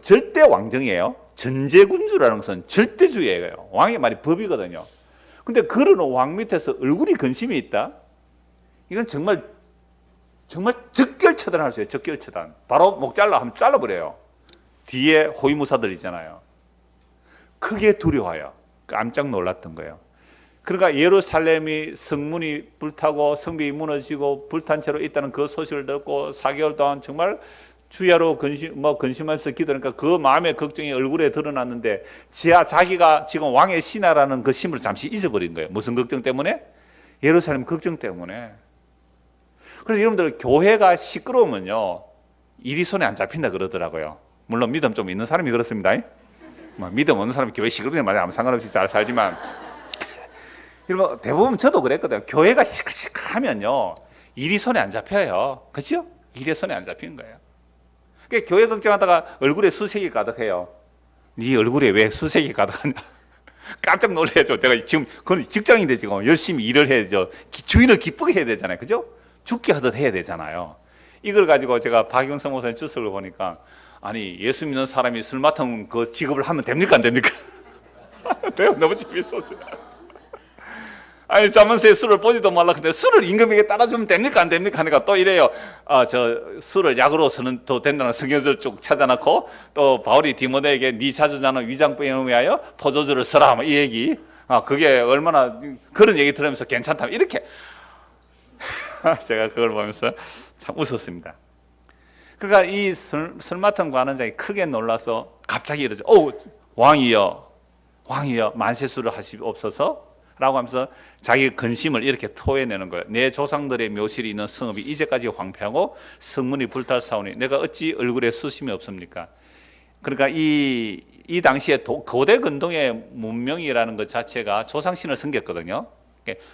절대 왕정이에요. 전제군주라는 것은 절대주의예요. 왕의 말이 법이거든요. 근데 그런 왕 밑에서 얼굴이 근심이 있다? 이건 정말 적결처단할 수 있어요. 적결처단. 바로 목 잘라 하면 잘라버려요. 뒤에 호위무사들 있잖아요. 크게 두려워요. 깜짝 놀랐던 거예요. 그러니까 예루살렘이 성문이 불타고 성벽이 무너지고 불탄 채로 있다는 그 소식을 듣고 4개월 동안 정말 주야로 근심하면서 기도하니까 그 마음의 걱정이 얼굴에 드러났는데 자기가 지금 왕의 신하라는 그 심을 잠시 잊어버린 거예요. 무슨 걱정 때문에? 예루살렘 걱정 때문에. 그래서 여러분들 교회가 시끄러우면요 일이 손에 안 잡힌다 그러더라고요. 물론 믿음 좀 있는 사람이 그렇습니다. 믿음 없는 사람이 교회 시끄러우면 맞아 아무 상관없이 잘 살지만 여러분 대부분 저도 그랬거든요. 교회가 시끌시끌하면요 일이 손에 안 잡혀요. 그렇죠? 일이 손에 안 잡힌 거예요. 그러니까 교회 걱정하다가 얼굴에 수색이 가득해요. 네 얼굴에 왜 수색이 가득하냐? 깜짝 놀라죠. 내가 지금 그건 직장인데 지금 열심히 일을 해야죠. 주인을 기쁘게 해야 되잖아요. 그죠? 죽게 하듯 해야 되잖아요. 이걸 가지고 제가 박영성 목사님 주석을 보니까 아니 예수 믿는 사람이 술 맡은 그 직업을 하면 됩니까 안 됩니까? 내가 너무 재밌었어요. 아니 자문서에 술을 보지도 말라. 근데 술을 임금에게 따라주면 됩니까 안 됩니까 하니까 또 이래요. 저 술을 약으로서는 더 된다는 성경을 쭉 찾아놓고, 또 바울이 디모데에게 네 자주자는 위장병에 위하여 포도주를 써라 뭐 이 얘기. 그게 얼마나 그런 얘기 들으면서 괜찮다 이렇게 제가 그걸 보면서 참 웃었습니다. 그러니까 이 술 맡은 관원장이 크게 놀라서 갑자기 이러죠. 왕이여 만세수를 하시옵소서 라고 하면서 자기 근심을 이렇게 토해내는 거예요. 내 조상들의 묘실이 있는 성읍이 이제까지 황폐하고 성문이 불탈사오니 내가 어찌 얼굴에 수심이 없습니까? 그러니까 이 당시에 고대 근동의 문명이라는 것 자체가 조상신을 섬겼거든요.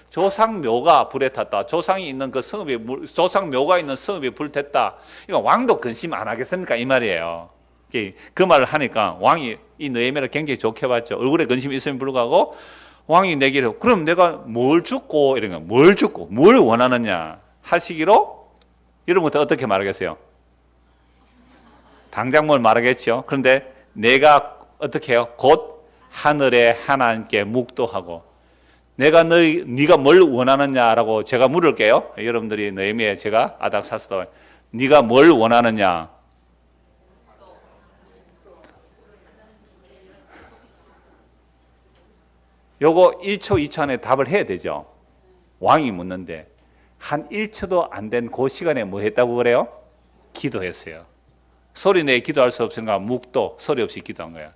조상묘가 불에 탔다. 조상이 있는 그 성읍이 조상묘가 있는 성읍이 불탔다. 이거 왕도 근심 안 하겠습니까? 이 말이에요. 그 말을 하니까 왕이 이 느헤미야를 굉장히 좋게 봤죠. 얼굴에 근심이 있음에 불구하고 왕이 내기를 그럼 내가 뭘 죽고 이런 거 뭘 죽고 뭘 원하느냐 하시기로 여러분부터 어떻게 말하겠어요? 당장 뭘 말하겠죠. 그런데 내가 어떻게 해요? 곧 하늘의 하나님께 묵도하고 내가 네가 뭘 원하느냐라고 제가 물을게요. 여러분들이 느헤미야에 제가 아닥사스다 네가 뭘 원하느냐? 요거 1초 2초 안에 답을 해야 되죠. 왕이 묻는데 한 1초도 안 된 그 시간에 뭐 했다고 그래요? 기도했어요. 소리 내 기도할 수 없으니까 묵도 소리 없이 기도한 거야.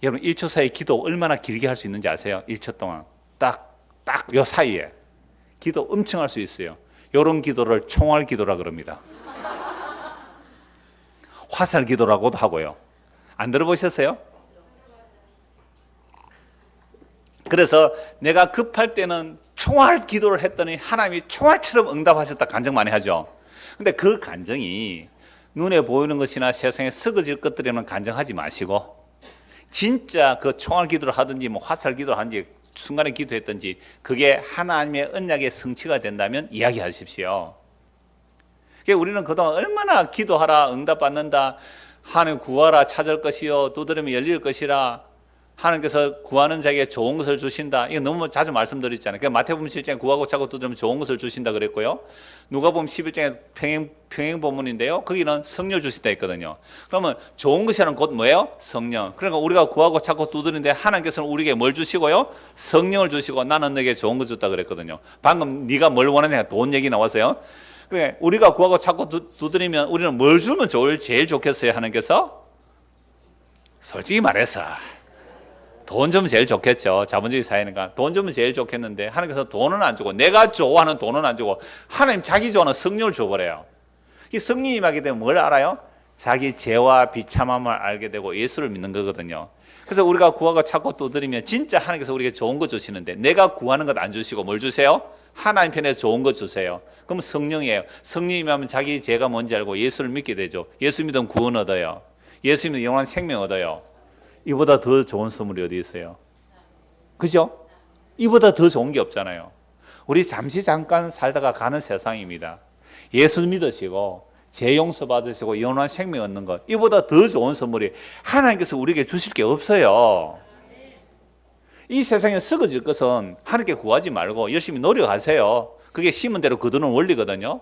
여러분 1초 사이 기도 얼마나 길게 할 수 있는지 아세요? 1초 동안 딱 요 사이에 기도 엄청 할 수 있어요. 이런 기도를 총알 기도라 그럽니다. 화살 기도라고도 하고요. 안 들어보셨어요? 그래서 내가 급할 때는 총알 기도를 했더니 하나님이 총알처럼 응답하셨다 간증 많이 하죠. 근데 그 간증이 눈에 보이는 것이나 세상에 썩어질 것들에는 간증하지 마시고 진짜 그 총알 기도를 하든지 뭐 화살 기도를 하든지 순간에 기도했든지 그게 하나님의 언약의 성취가 된다면 이야기하십시오. 우리는 그동안 얼마나 기도하라 응답받는다 하나님 구하라 찾을 것이요 두드리면 열릴 것이라 하나님께서 구하는 자에게 좋은 것을 주신다. 이거 너무 자주 말씀드렸잖아요. 그러니까 마태복음 7장에 구하고 찾고 두드리면 좋은 것을 주신다 그랬고요. 누가복음 11장에 평행 본문인데요. 거기는 성령 주신다 했거든요. 그러면 좋은 것이라는 곧 뭐예요? 성령. 그러니까 우리가 구하고 찾고 두드리는데 하나님께서는 우리에게 뭘 주시고요? 성령을 주시고 나는 너에게 좋은 것 줬다 그랬거든요. 방금 네가 뭘 원하냐 돈 얘기 나왔어요. 그러니까 우리가 구하고 찾고 두드리면 우리는 뭘 주면 제일 좋겠어요? 하나님께서? 솔직히 말해서 돈 주면 제일 좋겠죠. 자본주의 사회니까 돈 주면 제일 좋겠는데 하나님께서 돈은 안 주고 내가 좋아하는 돈은 안 주고 하나님 자기 좋아하는 성령을 줘버려요. 이 성령이 임하게 되면 뭘 알아요? 자기 죄와 비참함을 알게 되고 예수를 믿는 거거든요. 그래서 우리가 구하고 찾고 두드리면 진짜 하나님께서 우리에게 좋은 거 주시는데 내가 구하는 것 안 주시고 뭘 주세요? 하나님 편에 좋은 거 주세요. 그럼 성령이에요. 성령이 임하면 자기 죄가 뭔지 알고 예수를 믿게 되죠. 예수 믿으면 구원 얻어요. 예수 믿으면 영원한 생명 얻어요. 이보다 더 좋은 선물이 어디 있어요? 그죠? 이보다 더 좋은 게 없잖아요. 우리 잠깐 살다가 가는 세상입니다. 예수 믿으시고 죄 용서 받으시고 영원한 생명 얻는 것, 이보다 더 좋은 선물이 하나님께서 우리에게 주실 게 없어요. 이 세상에 썩어질 것은 하나님께 구하지 말고 열심히 노력하세요. 그게 심은 대로 거두는 원리거든요.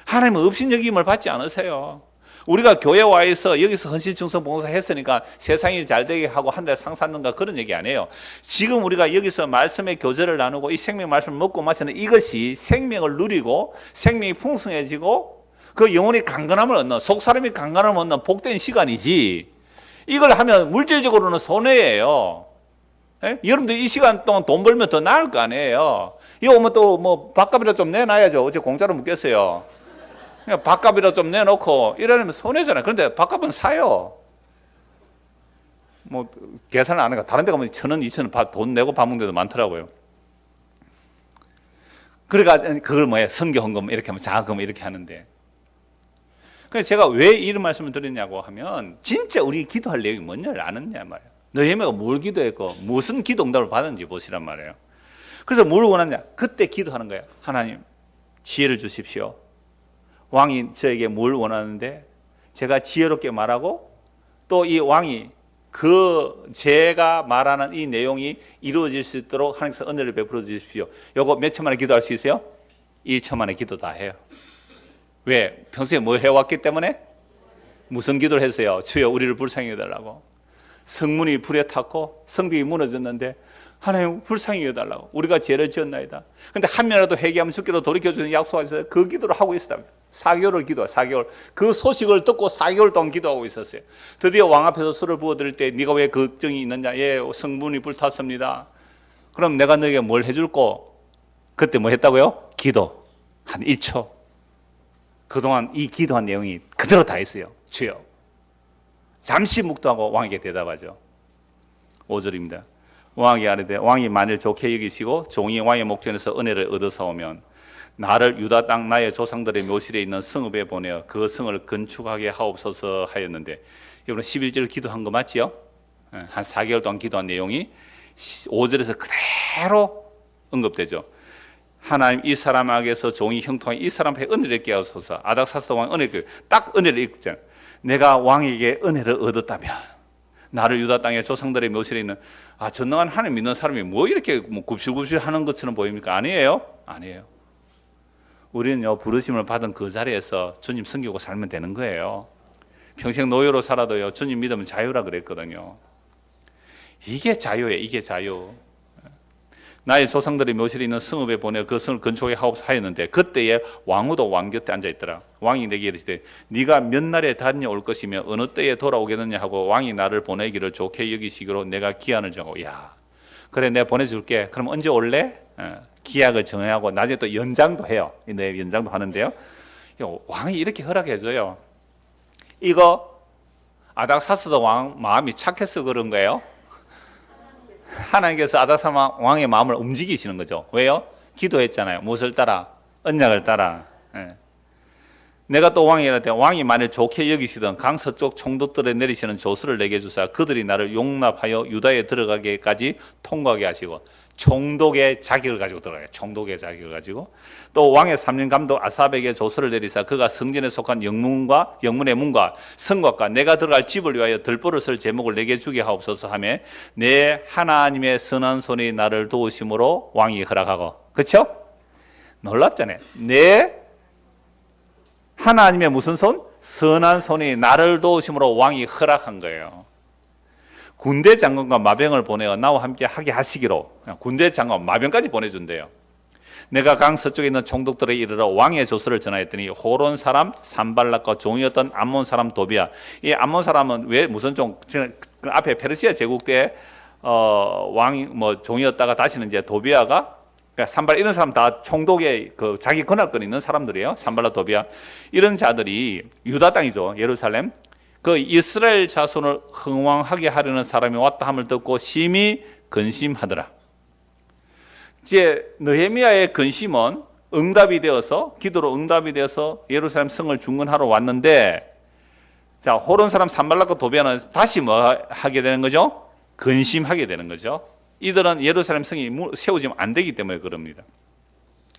하나님은 업신여김을 받지 않으세요. 우리가 교회 와 있어 여기서 헌신충성 봉사 했으니까 세상이 잘 되게 하고 한 달 상 샀는가 그런 얘기 안 해요. 지금 우리가 여기서 말씀의 교제를 나누고 이 생명 말씀을 먹고 마시는 이것이 생명을 누리고 생명이 풍성해지고 그 영혼이 강건함을 얻는, 속 사람이 강건함을 얻는 복된 시간이지, 이걸 하면 물질적으로는 손해예요. 예? 여러분들 이 시간 동안 돈 벌면 더 나을 거 아니에요. 이거 오면 또 뭐 밥값이라도 좀 내놔야죠. 어제 공짜로 묵겠어요. 그냥 밥값이라도 좀 내놓고 이러면 손해잖아요. 그런데 밥값은 사요. 뭐 계산을 안 하니까 다른 데 가면 1,000원, 2,000원 돈 내고 밥 먹는 데도 많더라고요. 그러니까 그걸 뭐예요? 선교 헌금 이렇게 하면 자금 이렇게 하는데. 그래서 제가 왜 이런 말씀을 드리냐고 하면 진짜 우리 기도할 내용이 뭔지를 아느냐 말이에요. 느헤미야가 뭘 기도했고 무슨 기도 응답을 받았는지 보시란 말이에요. 그래서 뭘 원하냐? 그때 기도하는 거예요. 하나님 지혜를 주십시오. 왕이 저에게 뭘 원하는데 제가 지혜롭게 말하고 또 이 왕이 그 제가 말하는 이 내용이 이루어질 수 있도록 하나님께서 은혜를 베풀어 주십시오. 요거 몇 천만에 기도할 수 있어요? 1천만에 기도 다 해요. 왜? 평소에 뭐 해왔기 때문에? 무슨 기도를 했어요? 주여 우리를 불쌍히 여달라고. 성문이 불에 탔고 성벽이 무너졌는데 하나님 불쌍히 여달라고. 우리가 죄를 지었나이다. 그런데 한 명이라도 회개하면 죽기로 돌이켜주는 약속하셔서 그 기도를 하고 있었답니다. 4개월을 기도해. 4개월. 그 소식을 듣고 4개월 동안 기도하고 있었어요. 드디어 왕 앞에서 술을 부어드릴 때 네가 왜 걱정이 있느냐. 예, 성문이 불탔습니다. 그럼 내가 너에게 뭘 해줄꼬? 그때 뭐 했다고요? 기도. 한 1초. 그동안 이 기도한 내용이 그대로 다 있어요. 주여. 잠시 묵도하고 왕에게 대답하죠. 5절입니다. 왕이 아뢰되 왕이 만일 좋게 여기시고 종이 왕의 목전에서 은혜를 얻어서 오면 나를 유다 땅 나의 조상들의 묘실에 있는 성읍에 보내어 그 성을 건축하게 하옵소서 하였는데, 여러분 11절 기도한 거 맞지요? 한 4개월 동안 기도한 내용이 5절에서 그대로 언급되죠. 하나님 이 사람에게서 종이 형통하게 이 사람에게 은혜를 입게 하소서. 아닥사스 왕 은혜를, 딱 은혜를 입잖아요. 내가 왕에게 은혜를 얻었다면 나를 유다 땅의 조상들의 묘실에 있는 전능한 하나님 믿는 사람이 뭐 이렇게 굽실굽실 하는 것처럼 보입니까? 아니에요. 아니에요. 우리는요, 부르심을 받은 그 자리에서 주님 섬기고 살면 되는 거예요. 평생 노예로 살아도요, 주님 믿으면 자유라 그랬거든요. 이게 자유예요. 이게 자유. 나의 조상들의 묘실에 있는 성읍에 보내 그 성을 건축하게 하옵소서. 그때에 왕후도 왕 곁에 앉아 있더라. 왕이 내게 이르시되 네가 몇 날에 다녀올 것이며 어느 때에 돌아오겠느냐 하고 왕이 나를 보내기를 좋게 여기시기로 내가 기한을 정하고. 야, 그래 내가 보내줄게. 그럼 언제 올래? 기약을 정하고 나중에 또 연장도 해요. 네, 연장도 하는데요. 왕이 이렇게 허락해줘요. 이거 아닥사스도 왕 마음이 착해서 그런 거예요. 하나님께서 아닥사스 왕의 마음을 움직이시는 거죠. 왜요? 기도했잖아요. 무엇을 따라? 언약을 따라. 내가 또 왕이 이르되 왕이 만일 좋게 여기시던 강 서쪽 총독들에 내리시는 조서를 내게 주사 그들이 나를 용납하여 유다에 들어가게까지 통과하게 하시고. 총독의 자격을 가지고 들어가요. 총독의 자격을 가지고. 또 왕의 3년 감독 아삽에게 조서를 내리사 그가 성전에 속한 영문의 문과 성곽과 내가 들어갈 집을 위하여 들보를 제목을 내게 주게 하옵소서 하며 내 하나님의 선한 손이 나를 도우심으로 왕이 허락하고. 그렇죠? 놀랍잖아요. 내 하나님의 무슨 손? 선한 손이 나를 도우심으로 왕이 허락한 거예요. 군대 장관과 마병을 보내어 나와 함께 하게 하시기로. 군대 장관, 마병까지 보내준대요. 내가 강 서쪽에 있는 총독들에 이르러 왕의 조서를 전하였더니 호론 사람 산발락과 종이었던 암몬 사람 도비야. 이 암몬 사람은 왜 무슨 종? 앞에 페르시아 제국 때 왕이 종이었다가 다시는 이제 도비야가, 그러니까 산발 이런 사람 다 총독의 그 자기 권한권 있는 사람들이에요. 산발락 도비야 이런 자들이 유다 땅이죠. 예루살렘. 그 이스라엘 자손을 흥왕하게 하려는 사람이 왔다 함을 듣고 심히 근심하더라. 이제 느헤미야의 근심은 응답이 되어서, 기도로 응답이 되어서 예루살렘 성을 중건하러 왔는데, 자 호론 사람 산발락과 도비야는 다시 뭐 하게 되는 거죠? 근심하게 되는 거죠. 이들은 예루살렘 성이 세워지면 안 되기 때문에 그럽니다.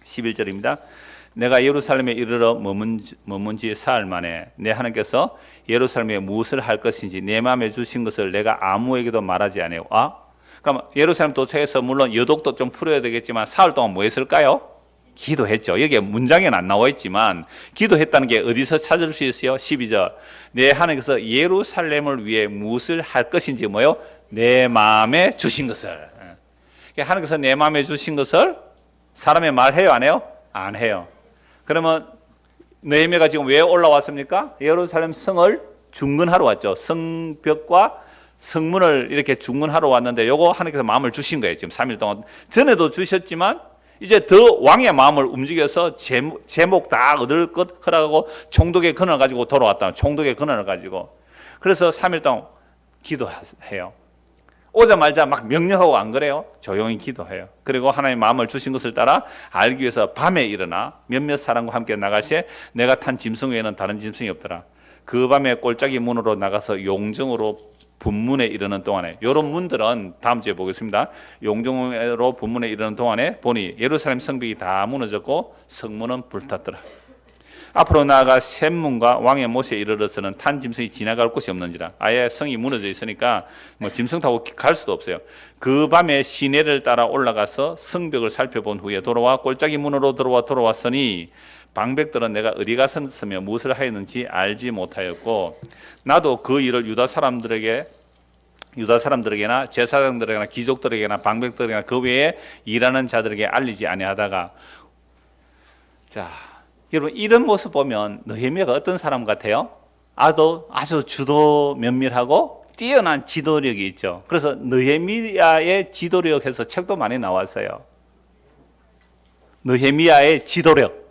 11절입니다. 내가 예루살렘에 이르러 머문 지 사흘 만에 내 하나님께서 예루살렘에 무엇을 할 것인지 내 마음에 주신 것을 내가 아무에게도 말하지 아니하고. 그럼 예루살렘 도착해서 물론 여독도 좀 풀어야 되겠지만 사흘 동안 뭐 했을까요? 기도했죠. 여기에 문장에는 안 나와 있지만 기도했다는 게 어디서 찾을 수 있어요? 12절. 내 하나님께서 예루살렘을 위해 무엇을 할 것인지 뭐요? 내 마음에 주신 것을. 하나님께서 내 마음에 주신 것을 사람의 말 해요? 안 해요? 안 해요. 그러면 느헤미야가 지금 왜 올라왔습니까? 예루살렘 성을 중건하러 왔죠. 성벽과 성문을 이렇게 중건하러 왔는데 요거 하나님께서 마음을 주신 거예요. 지금 3일 동안. 전에도 주셨지만 이제 더 왕의 마음을 움직여서 제목 다 얻을 것 허락하고 총독의 권한을 가지고 돌아왔다. 총독의 권한을 가지고. 그래서 3일 동안 기도해요. 오자마자 막 명령하고 안 그래요. 조용히 기도해요. 그리고 하나님의 마음을 주신 것을 따라 알기 위해서 밤에 일어나 몇몇 사람과 함께 나갈 시에 내가 탄 짐승 외에는 다른 짐승이 없더라. 그 밤에 골짜기 문으로 나가서 용정으로 분문에 이르는 동안에, 이런 문들은 다음 주에 보겠습니다. 용정으로 분문에 이르는 동안에 보니 예루살렘 성벽이 다 무너졌고 성문은 불탔더라. 앞으로 나아가 샘문과 왕의 못에 이르러서는 탄 짐승이 지나갈 곳이 없는지라. 아예 성이 무너져 있으니까 뭐 짐승 타고 갈 수도 없어요. 그 밤에 시내를 따라 올라가서 성벽을 살펴본 후에 돌아와 골짜기 문으로 돌아왔으니 방백들은 내가 어디 갔으며 무엇을 하였는지 알지 못하였고 나도 그 일을 유다 사람들에게나 제사장들에게나 귀족들에게나 방백들에게나 그 외에 일하는 자들에게 알리지 아니하다가. 자, 여러분 이런 모습 보면 느헤미야가 어떤 사람 같아요? 아주 주도 면밀하고 뛰어난 지도력이 있죠. 그래서 느헤미야의 지도력에서 책도 많이 나왔어요. 느헤미야의 지도력,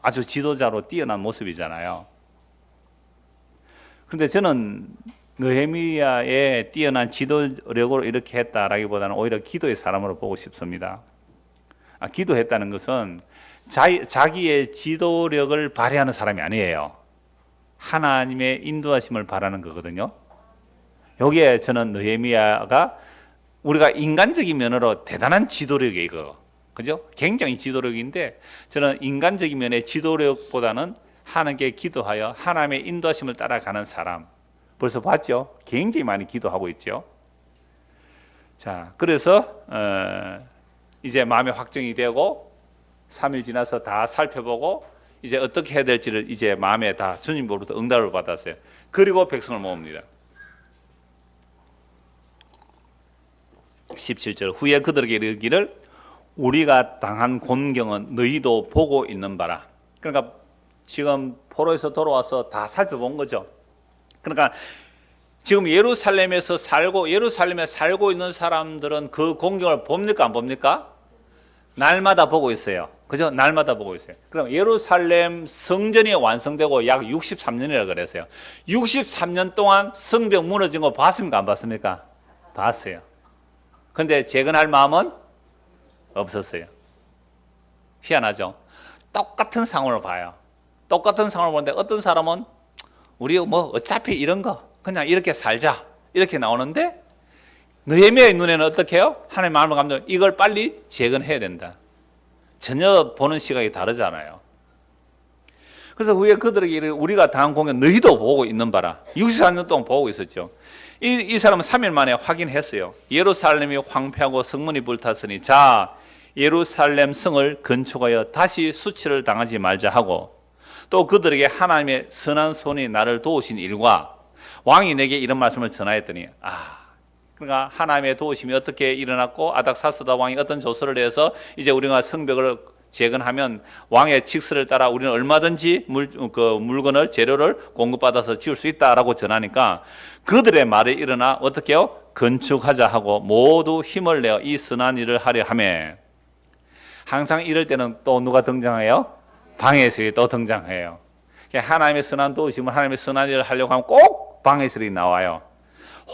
아주 지도자로 뛰어난 모습이잖아요. 근데 저는 느헤미야의 뛰어난 지도력으로 이렇게 했다라기보다는 오히려 기도의 사람으로 보고 싶습니다. 기도했다는 것은 자기의 지도력을 발휘하는 사람이 아니에요. 하나님의 인도하심을 바라는 거거든요. 여기에 저는 느헤미야가 우리가 인간적인 면으로 대단한 지도력이에요. 이거. 그죠? 굉장히 지도력인데 저는 인간적인 면의 지도력보다는 하나님께 기도하여 하나님의 인도하심을 따라가는 사람. 벌써 봤죠? 굉장히 많이 기도하고 있죠. 자, 그래서 이제 마음의 확정이 되고 3일 지나서 다 살펴보고 이제 어떻게 해야 될지를 이제 마음에 다 주님으로부터 응답을 받았어요. 그리고 백성을 모읍니다. 17절 후에 그들에게 이르기를 우리가 당한 곤경은 너희도 보고 있는 바라. 그러니까 지금 포로에서 돌아와서 다 살펴본 거죠. 그러니까 지금 예루살렘에 살고 있는 사람들은 그 곤경을 봅니까 안 봅니까? 날마다 보고 있어요. 그죠? 날마다 보고 있어요. 그럼 예루살렘 성전이 완성되고 약 63년이라 그랬어요. 63년 동안 성벽 무너진 거 봤습니까? 안 봤습니까? 봤어요. 근데 재건할 마음은 없었어요. 희한하죠? 똑같은 상황을 봐요. 똑같은 상황을 보는데 어떤 사람은 우리 뭐 어차피 이런 거 그냥 이렇게 살자 이렇게 나오는데 느헤미야의 눈에는 어떻게 해요? 하나님의 마음을 감정 이걸 빨리 재건해야 된다. 전혀 보는 시각이 다르잖아요. 그래서 후에 그들에게 우리가 당한 공연 너희도 보고 있는 바라. 64년 동안 보고 있었죠. 이 사람은 3일 만에 확인했어요. 예루살렘이 황폐하고 성문이 불탔으니 자 예루살렘 성을 건축하여 다시 수치를 당하지 말자 하고 또 그들에게 하나님의 선한 손이 나를 도우신 일과 왕이 내게 이런 말씀을 전하였더니 그러니까 하나님의 도우심이 어떻게 일어났고 아닥사스다 왕이 어떤 조서를 내서 이제 우리가 성벽을 재건하면 왕의 칙서를 따라 우리는 얼마든지 물건을 재료를 공급받아서 지을 수 있다라고 전하니까 그들의 말에 일어나 어떻게 해요? 건축하자 하고 모두 힘을 내어 이 선한 일을 하려 하며 항상 이럴 때는 또 누가 등장해요? 방해설이 또 등장해요. 하나님의 선한 도우심을 하나님의 선한 일을 하려고 하면 꼭 방해설이 나와요.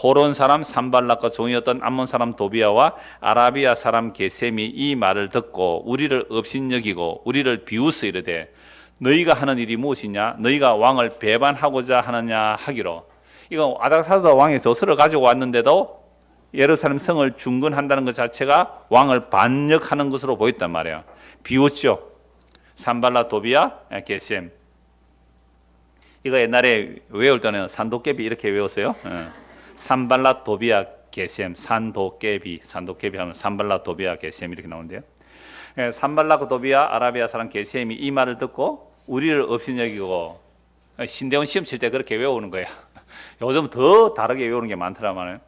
호론 사람 산발락과 종이었던 암몬 사람 도비아와 아라비아 사람 게셈이 이 말을 듣고 우리를 업신여기고 우리를 비웃어 이르되 너희가 하는 일이 무엇이냐 너희가 왕을 배반하고자 하느냐 하기로. 이거 아닥사스다 왕의 조서를 가지고 왔는데도 예루살렘 성을 중건한다는 것 자체가 왕을 반역하는 것으로 보였단 말이에요. 비웃죠. 산발락 도비아 게셈. 이거 옛날에 외울 때는 산도깨비 이렇게 외웠어요. 산발락 도비아 게셈 산도깨비 하면 산발락 도비아 게셈 이렇게 나오는데요. 산발락 도비아 아라비아 사람 게셈이 이 말을 듣고 우리를 업신여기고 신대원 시험 칠 때 그렇게 외우는 거예요. 요즘 더 다르게 외우는 게 많더라 말이에요.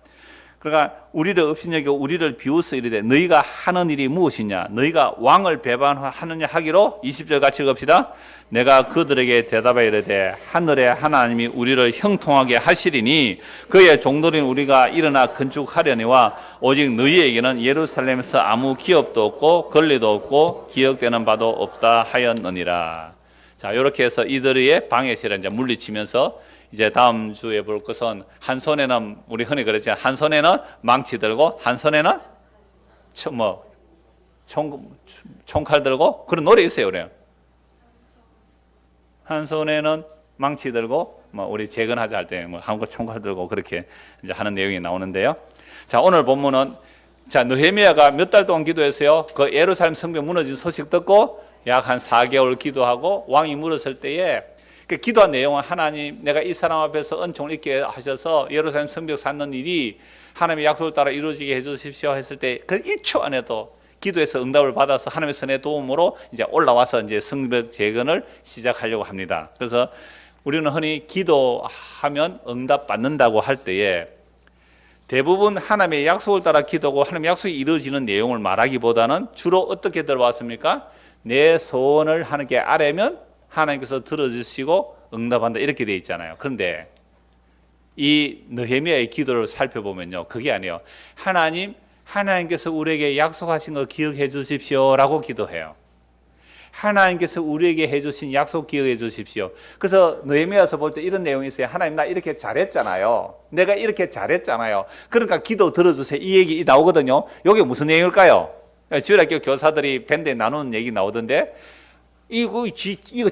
그러니까 우리를 업신여기고 우리를 비웃어 이르되 너희가 하는 일이 무엇이냐 너희가 왕을 배반하느냐 하기로 20절 같이 읽읍시다. 내가 그들에게 대답하여 이르되 하늘의 하나님이 우리를 형통하게 하시리니 그의 종들인 우리가 일어나 건축하려니와 오직 너희에게는 예루살렘에서 아무 기업도 없고 권리도 없고 기억되는 바도 없다 하였느니라. 자, 이렇게 해서 이들의 방해실을 이제 물리치면서 이제 다음 주에 볼 것은 한 손에는 우리 흔히 그랬잖아요. 한 손에는 망치 들고 한 손에는 총칼 들고 그런 노래 있어요. 그래요. 한 손에는 망치 들고 우리 재건하자 할 때 한국 총칼 들고 그렇게 이제 하는 내용이 나오는데요. 자, 오늘 본문은 자 느헤미야가 몇 달 동안 기도했어요. 그 예루살렘 성벽 무너진 소식 듣고 약 한 4개월 기도하고 왕이 물었을 때에 그 기도한 내용은 하나님 내가 이 사람 앞에서 은총을 있게 하셔서 예루살렘 성벽 쌓는 일이 하나님의 약속을 따라 이루어지게 해주십시오 했을 때 그 1초 안에도 기도해서 응답을 받아서 하나님의 선의 도움으로 이제 올라와서 이제 성벽 재건을 시작하려고 합니다. 그래서 우리는 흔히 기도하면 응답 받는다고 할 때에 대부분 하나님의 약속을 따라 기도하고 하나님의 약속이 이루어지는 내용을 말하기보다는 주로 어떻게 들어왔습니까? 내 소원을 하나님께 아뢰면 하나님께서 들어주시고 응답한다 이렇게 되어 있잖아요. 그런데 이 느헤미야의 기도를 살펴보면요, 그게 아니에요. 하나님께서 우리에게 약속하신 거 기억해 주십시오라고 기도해요. 하나님께서 우리에게 해주신 약속 기억해 주십시오. 그래서 느헤미야서 볼 때 이런 내용이 있어요. 하나님 나 이렇게 잘했잖아요. 내가 이렇게 잘했잖아요. 그러니까 기도 들어주세요. 이 얘기 나오거든요. 이게 무슨 내용일까요? 주일학교 교사들이 밴드에 나누는 얘기 나오던데 이거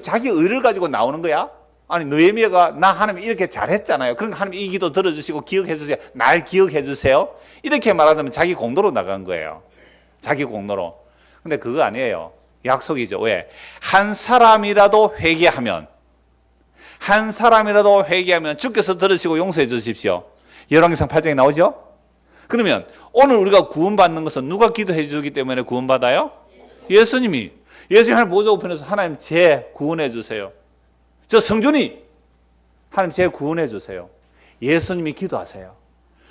자기 의를 가지고 나오는 거야? 아니 느헤미야가 나 하나님 이렇게 잘했잖아요. 그러니까 하나님 이 기도 들어주시고 기억해 주세요. 날 기억해 주세요. 이렇게 말하면 자기 공로로 나간 거예요. 자기 공로로. 근데 그거 아니에요. 약속이죠. 왜? 한 사람이라도 회개하면 주께서 들으시고 용서해 주십시오. 열왕기상 8장에 나오죠? 그러면 오늘 우리가 구원받는 것은 누가 기도해 주기 때문에 구원받아요? 예수님이. 예수님 하나님 보좌 우편에서 하나님 제 구원해 주세요. 저 성준이 하나님 제 구원해 주세요. 예수님이 기도하세요.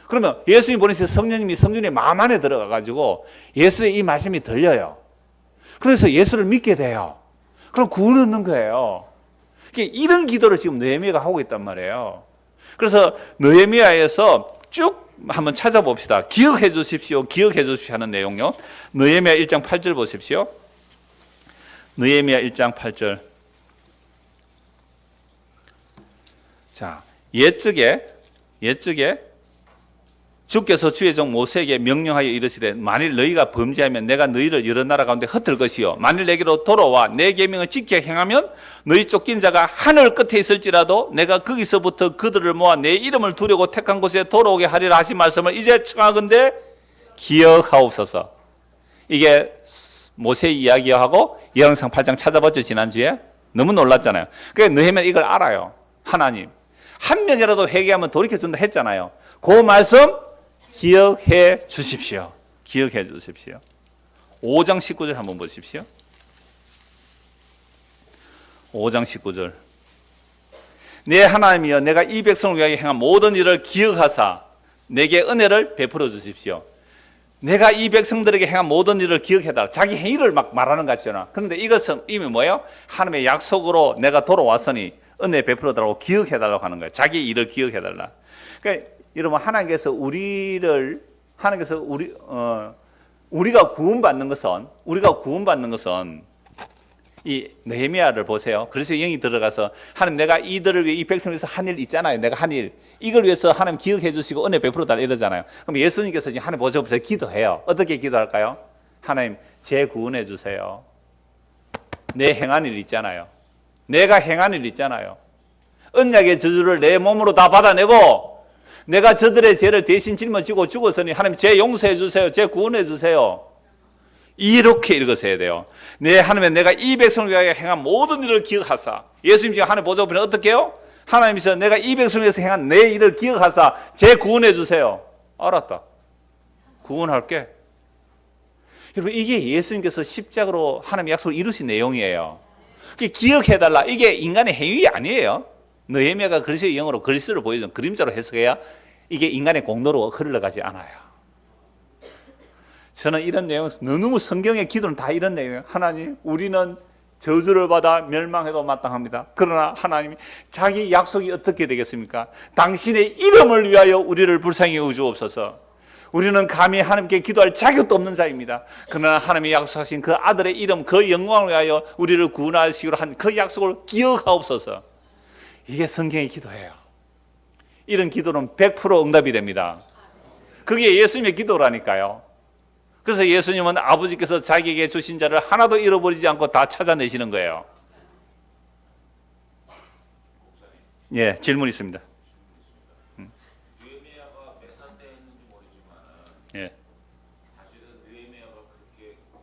그러면 예수님이 보내신 성령님이 성준의 마음 안에 들어가 가지고 예수의 이 말씀이 들려요. 그래서 예수를 믿게 돼요. 그럼 구원 얻는 거예요. 이런 기도를 지금 느헤미야가 하고 있단 말이에요. 그래서 느헤미야에서 쭉 한번 찾아봅시다. 기억해 주십시오 하는 내용요. 느헤미야 1장 8절 보십시오. 느헤미야 1장 8절. 자, 옛적에 주께서 주의 종 모세에게 명령하여 이르시되 만일 너희가 범죄하면 내가 너희를 여러 나라 가운데 흩을 것이요 만일 내게로 돌아와 내 계명을 지켜 행하면 너희 쫓긴 자가 하늘 끝에 있을지라도 내가 거기서부터 그들을 모아 내 이름을 두려고 택한 곳에 돌아오게 하리라 하신 말씀을 이제 청하건대 기억하옵소서. 이게 모세 이야기하고 열왕기상 8장 찾아봤죠 지난주에? 너무 놀랐잖아요. 그러니까 느헤미야 이걸 알아요. 하나님 한 명이라도 회개하면 돌이켜준다 했잖아요. 그 말씀 기억해 주십시오. 5장 19절 한번 보십시오. 5장 19절. 내 하나님이여 내가 이 백성을 위하여 행한 모든 일을 기억하사 내게 은혜를 베풀어 주십시오. 내가 이 백성들에게 행한 모든 일을 기억해달라. 자기 행위를 막 말하는 것 같잖아. 그런데 이것은 이미 뭐예요? 하나님의 약속으로 내가 돌아왔으니 은혜 베풀어 달라고 기억해달라고 하는 거예요. 자기 일을 기억해달라. 그러니까 여러분 우리가 구원받는 것은 이 느헤미야를 보세요. 그래서 영이 들어가서 하나님 내가 이들을 위해 이 백성을 위해서 한 일 있잖아요. 내가 한 일 이걸 위해서 하나님 기억해 주시고 은혜 베풀어 달라 이러잖아요. 그럼 예수님께서 지금 하나님 보좌 앞에서 기도해요. 어떻게 기도할까요? 하나님 제 구원해 주세요. 내 행한 일 있잖아요. 내가 행한 일 있잖아요. 언약의 저주를 내 몸으로 다 받아내고 내가 저들의 죄를 대신 짊어지고 죽었으니 하나님 제 용서해 주세요. 제 구원해 주세요. 이렇게 읽으셔야 돼요. 네, 하나님 내가 이 백성을 위하여 행한 모든 일을 기억하사. 예수님 지금 하나님 보좌 앞에 어떻게 해요? 하나님께서 내가 이 백성을 위해서 행한 내 일을 기억하사 제 구원해 주세요. 알았다. 구원할게. 여러분 이게 예수님께서 십자가로 하나님의 약속을 이루신 내용이에요. 기억해달라. 이게 인간의 행위 아니에요. 느헤미야가 그리스의 영어로 그리스를 보여준 그림자로 해석해야 이게 인간의 공로로 흘러가지 않아요. 저는 이런 내용, 너무 성경의 기도는 다 이런 내용이에요. 하나님, 우리는 저주를 받아 멸망해도 마땅합니다. 그러나 하나님이 자기 약속이 어떻게 되겠습니까? 당신의 이름을 위하여 우리를 불쌍히 여주옵소서. 우리는 감히 하나님께 기도할 자격도 없는 자입니다. 그러나 하나님이 약속하신 그 아들의 이름, 그 영광을 위하여 우리를 구원하시기로 한 그 약속을 기억하옵소서. 이게 성경의 기도예요. 이런 기도는 100% 응답이 됩니다. 그게 예수님의 기도라니까요. 그래서 예수님은 아버지께서 자기에게 주신 자를 하나도 잃어버리지 않고 다 찾아내시는 거예요. 예, 질문 있습니다. 느헤미야가 몇 때 했는지 모르지만 예. 사실은 느헤미야가 그렇게 지금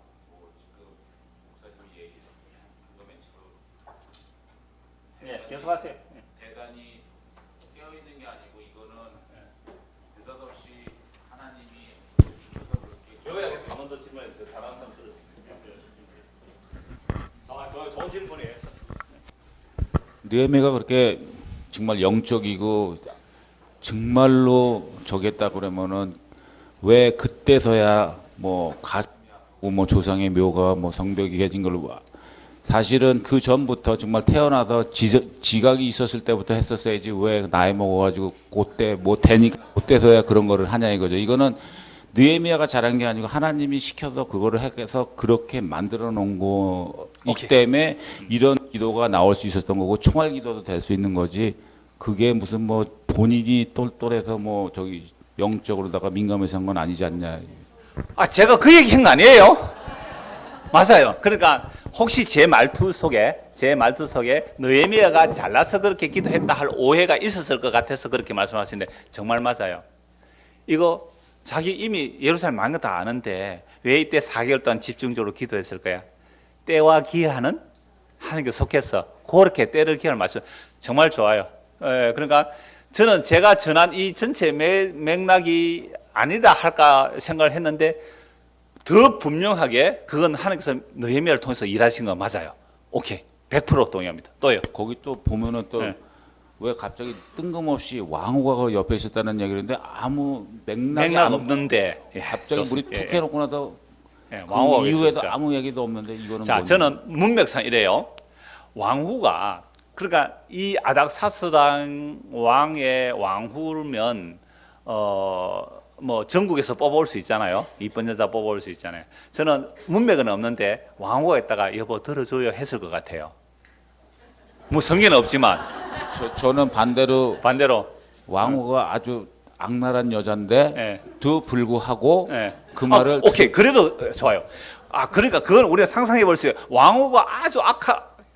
목사님이 얘기했습니다. 계속하세요. 대단히 깨어 있는 게 아니고 이거는 느닷없이 하나님이 시켜서 그렇게 요약해서 한번 더 질문해 주세요. 다른 사람 들으세요. 좋은 질문이에요. 느헤미야가 그렇게 정말 영적이고 정말로 저겠다 그러면은 왜 그때서야 뭐 가고 뭐 조상의 묘가 뭐 성벽이 개진 걸로 사실은 그 전부터 정말 태어나서 지각이 있었을 때부터 했었어야지 왜 나이 먹어가지고 그때 뭐 되니까 그때서야 그런 거를 하냐 이거죠. 이거는 느헤미야가 잘한 게 아니고 하나님이 시켜서 그거를 해서 그렇게 만들어 놓은 거이기 때문에 이런 기도가 나올 수 있었던 거고 총알 기도도 될 수 있는 거지. 그게 무슨 뭐 본인이 똘똘해서 뭐 저기 영적으로다가 민감해서 한 건 아니지 않냐. 제가 그 얘기 한 거 아니에요? 맞아요. 그러니까 혹시 제 말투 속에 느헤미야가 잘나서 그렇게 기도했다 할 오해가 있었을 것 같아서 그렇게 말씀하시는데 정말 맞아요. 이거 자기 이미 예루살렘 많은 거 다 아는데 왜 이때 4개월 동안 집중적으로 기도했을 거야? 때와 기한은 하나님께 속해서 그렇게 때를 기한을 맞춰 정말 좋아요. 그러니까 저는 제가 전한 이 전체 맥락이 아니다 할까 생각을 했는데 더 분명하게 그건 하나님께서 느헤미야를 통해서 일하신 거 맞아요. 오케이. 100% 동의합니다. 또요. 거기 또 보면은 또 네. 왜 갑자기 뜬금없이 왕후가 옆에 있었다는 얘기를 했는데 아무 맥락이 맥락 없는데 갑자기 물이 툭 해놓고 나서 그 왕후가 이후에도 있었죠. 아무 얘기도 없는데 이거는 자, 뭔지. 저는 문맥상 이래요. 왕후가 그러니까 이 아닥사스당 왕의 왕후면 뭐 전국에서 뽑아올 수 있잖아요. 이쁜 여자 뽑아올 수 있잖아요. 저는 문맥은 없는데 왕후가 있다가 여보 들어줘요 했을 것 같아요. 뭐 성경은 없지만 저는 반대로 왕후가 아주 악랄한 여잔데 예. 더 불구하고 예. 그 말을 오케이 그래도 좋아요. 그러니까 그건 우리가 상상해 볼 수 있어요. 왕후가 아주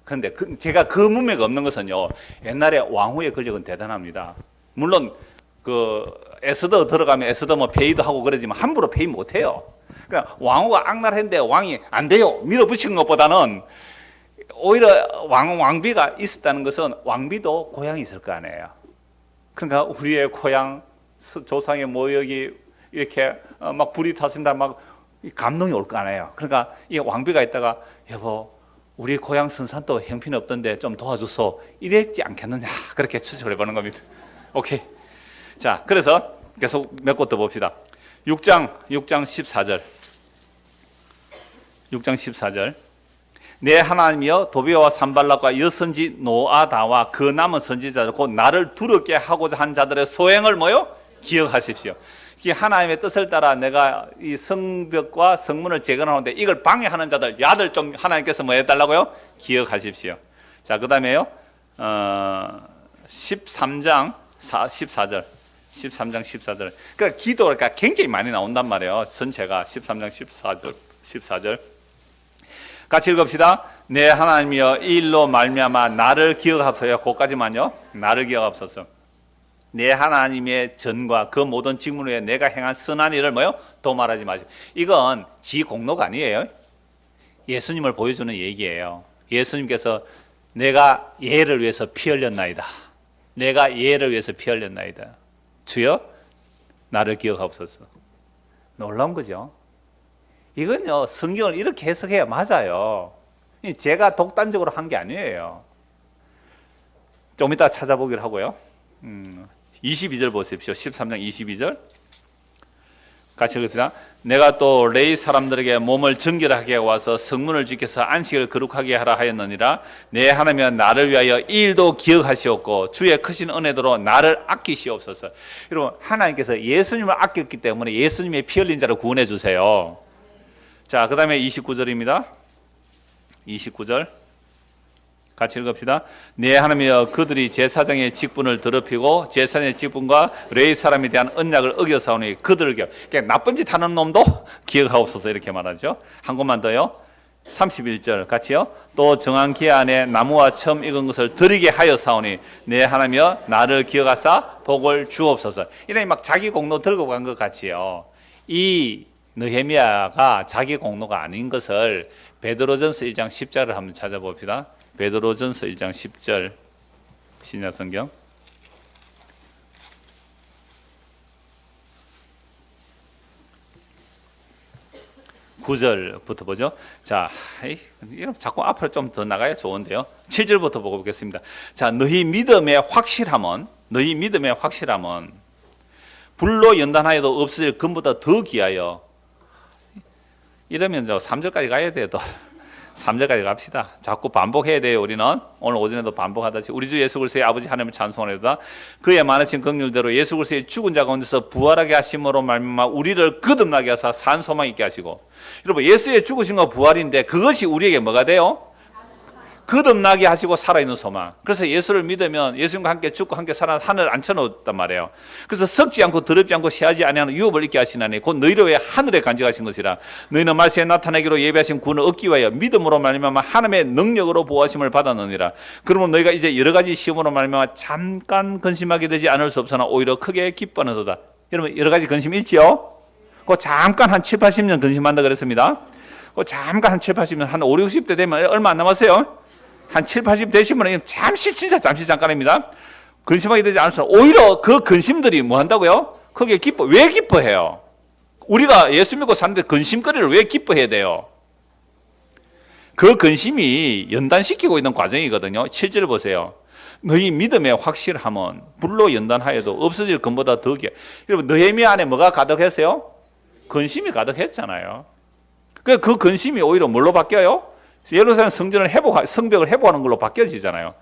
그런데 제가 그 문맥이 없는 것은요. 옛날에 왕후의 권력은 대단합니다. 물론 그 에스더 들어가면 에스더 뭐 페이도 하고 그러지만 함부로 페이 못 해요. 그러니까 왕후가 악랄했는데 왕이 안 돼요. 밀어붙인 것보다는 오히려 왕비가 있었다는 것은 왕비도 고향이 있을 거 아니에요. 그러니까 우리의 고향 조상의 모욕이 이렇게 막 불이 탔습니다. 막 감동이 올 거 아니에요. 그러니까 이 왕비가 있다가 여보 우리 고향 선산도 형편이 없던데 좀 도와줘서 이랬지 않겠느냐 그렇게 추측을 해보는 겁니다. 오케이. 자, 그래서 계속 몇 곳 더 봅시다. 6장 14절. 6장 14절. 내 하나님이여 도비와 산발락과 여선지 노아다와 그 남은 선지자들 곧 나를 두렵게 하고자 한 자들의 소행을 뭐요? 기억하십시오. 이 하나님의 뜻을 따라 내가 이 성벽과 성문을 재건하는데 이걸 방해하는 자들 야들 좀 하나님께서 뭐 해달라고요? 기억하십시오. 자, 그 다음에요 13장 14절 13장 14절 그러니까 기도가 굉장히 많이 나온단 말이에요. 전체가 13장 14절 같이 읽읍시다. 내 하나님이여 이 일로 말미암아 나를 기억하소서. 거기까지만요. 나를 기억하소서. 내 하나님의 전과 그 모든 직분 후에 내가 행한 선한 일을 뭐요? 또 말하지 마시고. 이건 지 공로가 아니에요. 예수님을 보여주는 얘기예요. 예수님께서 내가 얘를 위해서 피 흘렸나이다. 내가 얘를 위해서 피 흘렸나이다. 주여 나를 기억하옵소서. 놀라운 거죠. 이건요 성경을 이렇게 해석해야 맞아요. 제가 독단적으로 한 게 아니에요. 좀 이따 찾아보기로 하고요. 22절 보십시오. 13장 22절 같이 읽읍시다. 내가 또 레위 사람들에게 몸을 정결하게 와서 성문을 지켜서 안식을 거룩하게 하라 하였느니라. 내 하나님이여 나를 위하여 이 일도 기억하시옵고 주의 크신 은혜대로 나를 아끼시옵소서. 여러분 하나님께서 예수님을 아꼈기 때문에 예수님의 피 흘린 자를 구원해 주세요. 자, 그 다음에 29절입니다. 29절 같이 읽읍시다. 내 하나님이여 그들이 제사장의 직분을 더럽히고 제사장의 직분과 레위 사람에 대한 언약을 어겨사오니 그들을 기억. 그러니까 나쁜 짓 하는 놈도 기억하옵소서 이렇게 말하죠. 한 곳만 더요. 31절 같이요. 또 정한 기한 안에 나무와 처음 익은 것을 드리게 하여 사오니 내 하나님이여 나를 기억하사 복을 주옵소서. 이런 막 자기 공로 들고 간 것 같이요. 이 느헤미야가 자기 공로가 아닌 것을 베드로전서 1장 10절을 한번 찾아봅시다. 베드로전서 1장 10절 신약성경 9절부터 보죠. 자, 이런 자꾸 앞으로 좀 더 나가야 좋은데요. 7절부터 보고 보겠습니다. 자, 너희 믿음의 확실함은 불로 연단하여도 없어질 금보다 더 귀하여. 이러면 저 3절까지 가야 돼요. 또 3절까지 갑시다. 자꾸 반복해야 돼요. 우리는 오늘 오전에도 반복하듯이 우리 주 예수 그리스도의 아버지 하나님을 찬송하려다 그의 많으신 긍휼대로 예수 그리스도의 죽은 자 가운데서 부활하게 하심으로 말미암아 우리를 거듭나게 하사 산 소망 있게 하시고. 여러분, 예수의 죽으심과 부활인데 그것이 우리에게 뭐가 돼요? 거듭나게 하시고 살아있는 소망. 그래서 예수를 믿으면 예수님과 함께 죽고 함께 살아 하늘 앉혀놓았단 말이에요. 그래서 썩지 않고 더럽지 않고 쇠하지 아니하는 유업을 있게 하시나니 곧 너희를 위해 하늘에 간직하신 것이라. 너희는 말세에 나타내기로 예비하신 구원을 얻기 위하여 믿음으로 말미암아 하나님의 능력으로 보호하심을 받았느니라. 그러면 너희가 이제 여러 가지 시험으로 말미암아 잠깐 근심하게 되지 않을 수 없으나 오히려 크게 기뻐하는도다. 여러분, 여러 가지 근심이 있지요? 그 잠깐 한 7, 80년 근심한다 그랬습니다. 그 잠깐 한 7, 80년 한 5, 60대 되면 얼마 안 남았어요? 한 7, 80 되시면 잠시, 진짜 잠시 잠깐입니다. 근심하게 되지 않을수록 오히려 그 근심들이 뭐 한다고요? 크게 기뻐. 왜 기뻐해요? 우리가 예수 믿고 사는데 근심거리를 왜 기뻐해야 돼요? 그 근심이 연단시키고 있는 과정이거든요. 7절 보세요. 너희 믿음의 확실함은 불로 연단하여도 없어질 것보다 더 귀해. 여러분, 느헤미야 안에 뭐가 가득했어요? 근심이 가득했잖아요. 그 근심이 오히려 뭘로 바뀌어요? 예루살렘 성벽을 회복하는 걸로 바뀌어지잖아요.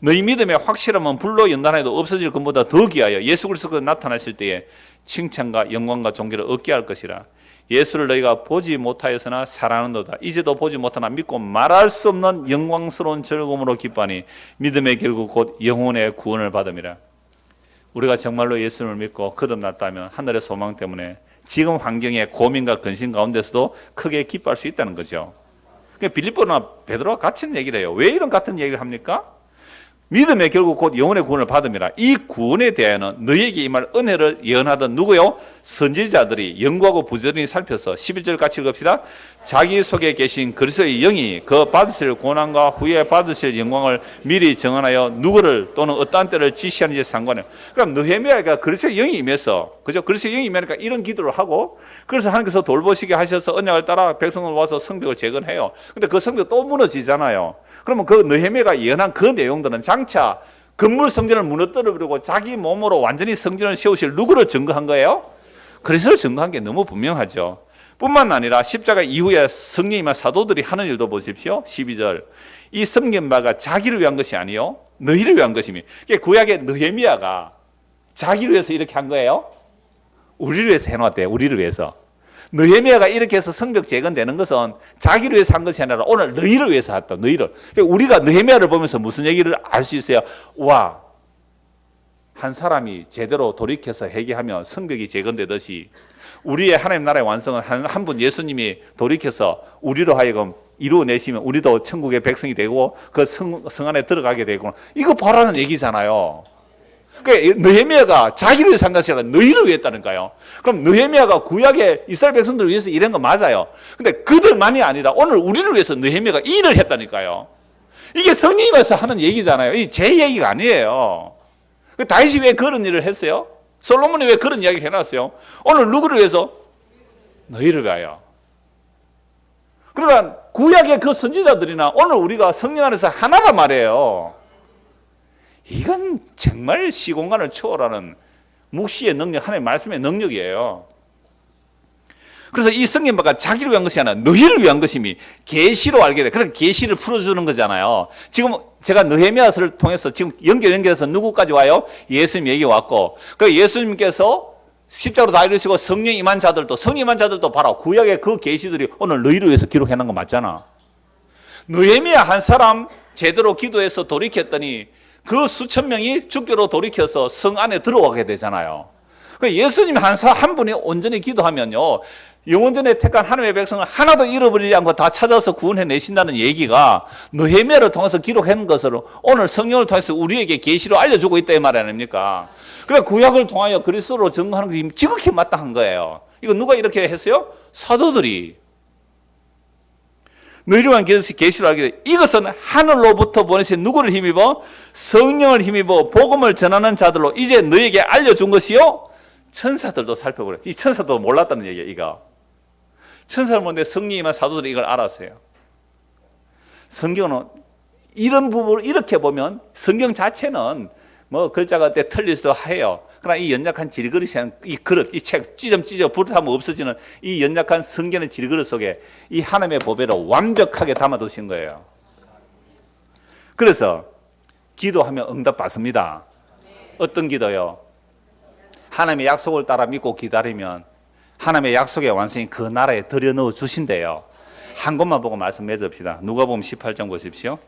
너희 믿음의 확실함은 불로 연단해도 없어질 것보다 더 귀하여 예수 그리스도가 나타나실 때에 칭찬과 영광과 존귀를 얻게 할 것이라. 예수를 너희가 보지 못하였으나 사랑하는도다. 이제도 보지 못하나 믿고 말할 수 없는 영광스러운 즐거움으로 기뻐하니 믿음의 결국 곧 영혼의 구원을 받음이라. 우리가 정말로 예수를 믿고 거듭났다면 하늘의 소망 때문에 지금 환경의 고민과 근심 가운데서도 크게 기뻐할 수 있다는 거죠. 빌립보나 베드로와 같은 얘기를 해요. 왜 이런 같은 얘기를 합니까? 믿음의 결국 곧 영혼의 구원을 받음이라. 이 구원에 대하여는 너희에게 임할 은혜를 예언하던 누구요? 선지자들이 연구하고 부지런히 살펴서 11절 같이 읽읍시다. 자기 속에 계신 그리스도의 영이 그 받으실 고난과 후에 받으실 영광을 미리 정언하여 누구를 또는 어떠한 때를 지시하는지 상관해요. 그럼 느헤미야가 그리스도의 영이 임해서, 그죠? 그리스도의 영이 임하니까 이런 기도를 하고, 그래서 하나님께서 돌보시게 하셔서 언약을 따라 백성을 와서 성벽을 재건해요. 근데 그 성벽 또 무너지잖아요. 그러면 그 느헤미야가 예언한 그 내용들은 장차 건물 성전을 무너뜨려버리고 자기 몸으로 완전히 성전을 세우실 누구를 증거한 거예요? 그리스도를 증거한 게 너무 분명하죠. 뿐만 아니라 십자가 이후에 성령님과 사도들이 하는 일도 보십시오. 12절. 이 섬긴 바가 자기를 위한 것이 아니요 너희를 위한 것이며. 구약의 느헤미야가 자기를 위해서 이렇게 한 거예요? 우리를 위해서 해놨대요. 우리를 위해서. 느헤미야가 이렇게 해서 성벽 재건되는 것은 자기를 위해서 한 것이 아니라 오늘 너희를 위해서 했다. 너희를. 우리가 느헤미야를 보면서 무슨 얘기를 알 수 있어요? 와, 한 사람이 제대로 돌이켜서 회개하면 성벽이 재건되듯이 우리의 하나님 나라의 완성은 한 분 예수님이 돌이켜서 우리로 하여금 이루어내시면 우리도 천국의 백성이 되고 그 성 안에 들어가게 되고, 이거 바라는 얘기잖아요. 그러니까 느헤미야가 자기를 위해서 한 것이 아니라 너희를 위해 했다니까요. 그럼 느헤미야가 구약의 이스라엘 백성들을 위해서 일한 건 맞아요. 근데 그들만이 아니라 오늘 우리를 위해서 느헤미야가 일을 했다니까요. 이게 성령님에서 하는 얘기잖아요. 이 제 얘기가 아니에요. 다윗이 왜 그런 일을 했어요? 솔로몬이 왜 그런 이야기를 해놨어요? 오늘 누구를 위해서? 너희를 위하여. 그러니까 구약의 그 선지자들이나 오늘 우리가 성령 안에서 하나란 말이에요. 이건 정말 시공간을 초월하는 묵시의 능력, 하나님의 말씀의 능력이에요. 그래서 이 성경바가 자기를 위한 것이 아니라 너희를 위한 것임이 계시로 알게 돼. 그런 계시를 풀어주는 거잖아요. 지금 제가 느헤미야서를 통해서 지금 연결해서 누구까지 와요? 예수님 얘기 왔고, 그 예수님께서 십자가로 다 이루시고 성령 임한 자들도, 성령 임한 자들도 봐라. 구약의 그 계시들이 오늘 너희를 위해서 기록해 놓은 거 맞잖아. 느헤미야 한 사람 제대로 기도해서 돌이켰더니 그 수천 명이 주교로 돌이켜서 성 안에 들어가게 되잖아요. 예수님 한 분이 온전히 기도하면요, 영원전에 택한 하나님의 백성을 하나도 잃어버리지 않고 다 찾아서 구원해 내신다는 얘기가 느헤미야를 통해서 기록한 것으로 오늘 성령을 통해서 우리에게 계시로 알려주고 있다 이 말 아닙니까? 그래 구약을 통하여 그리스도로 증거하는 것이 지극히 마땅한 거예요. 이거 누가 이렇게 했어요? 사도들이. 너희를 위한 계시로 알게 돼. 이것은 하늘로부터 보내신 누구를 힘입어? 성령을 힘입어 복음을 전하는 자들로 이제 너희에게 알려준 것이요. 천사들도 살펴보래. 이 천사도 몰랐다는 얘기야, 이거. 천사를 보는데 성령이만 사도들이 이걸 알았어요. 성경은 이런 부분을 이렇게 보면 성경 자체는 뭐 글자가 때 틀릴 수도 해요. 그러나 이 연약한 질그릇이 이 그릇, 이 책 찢어 부르면 없어지는 이 연약한 성경의 질그릇 속에 이 하나님의 보배를 완벽하게 담아두신 거예요. 그래서 기도하면 응답 받습니다. 어떤 기도요? 하나님의 약속을 따라 믿고 기다리면 하나님의 약속의 완성이 그 나라에 들여넣어 주신대요. 한 곳만 보고 말씀 맺읍시다. 누가복음 18장 보십시오.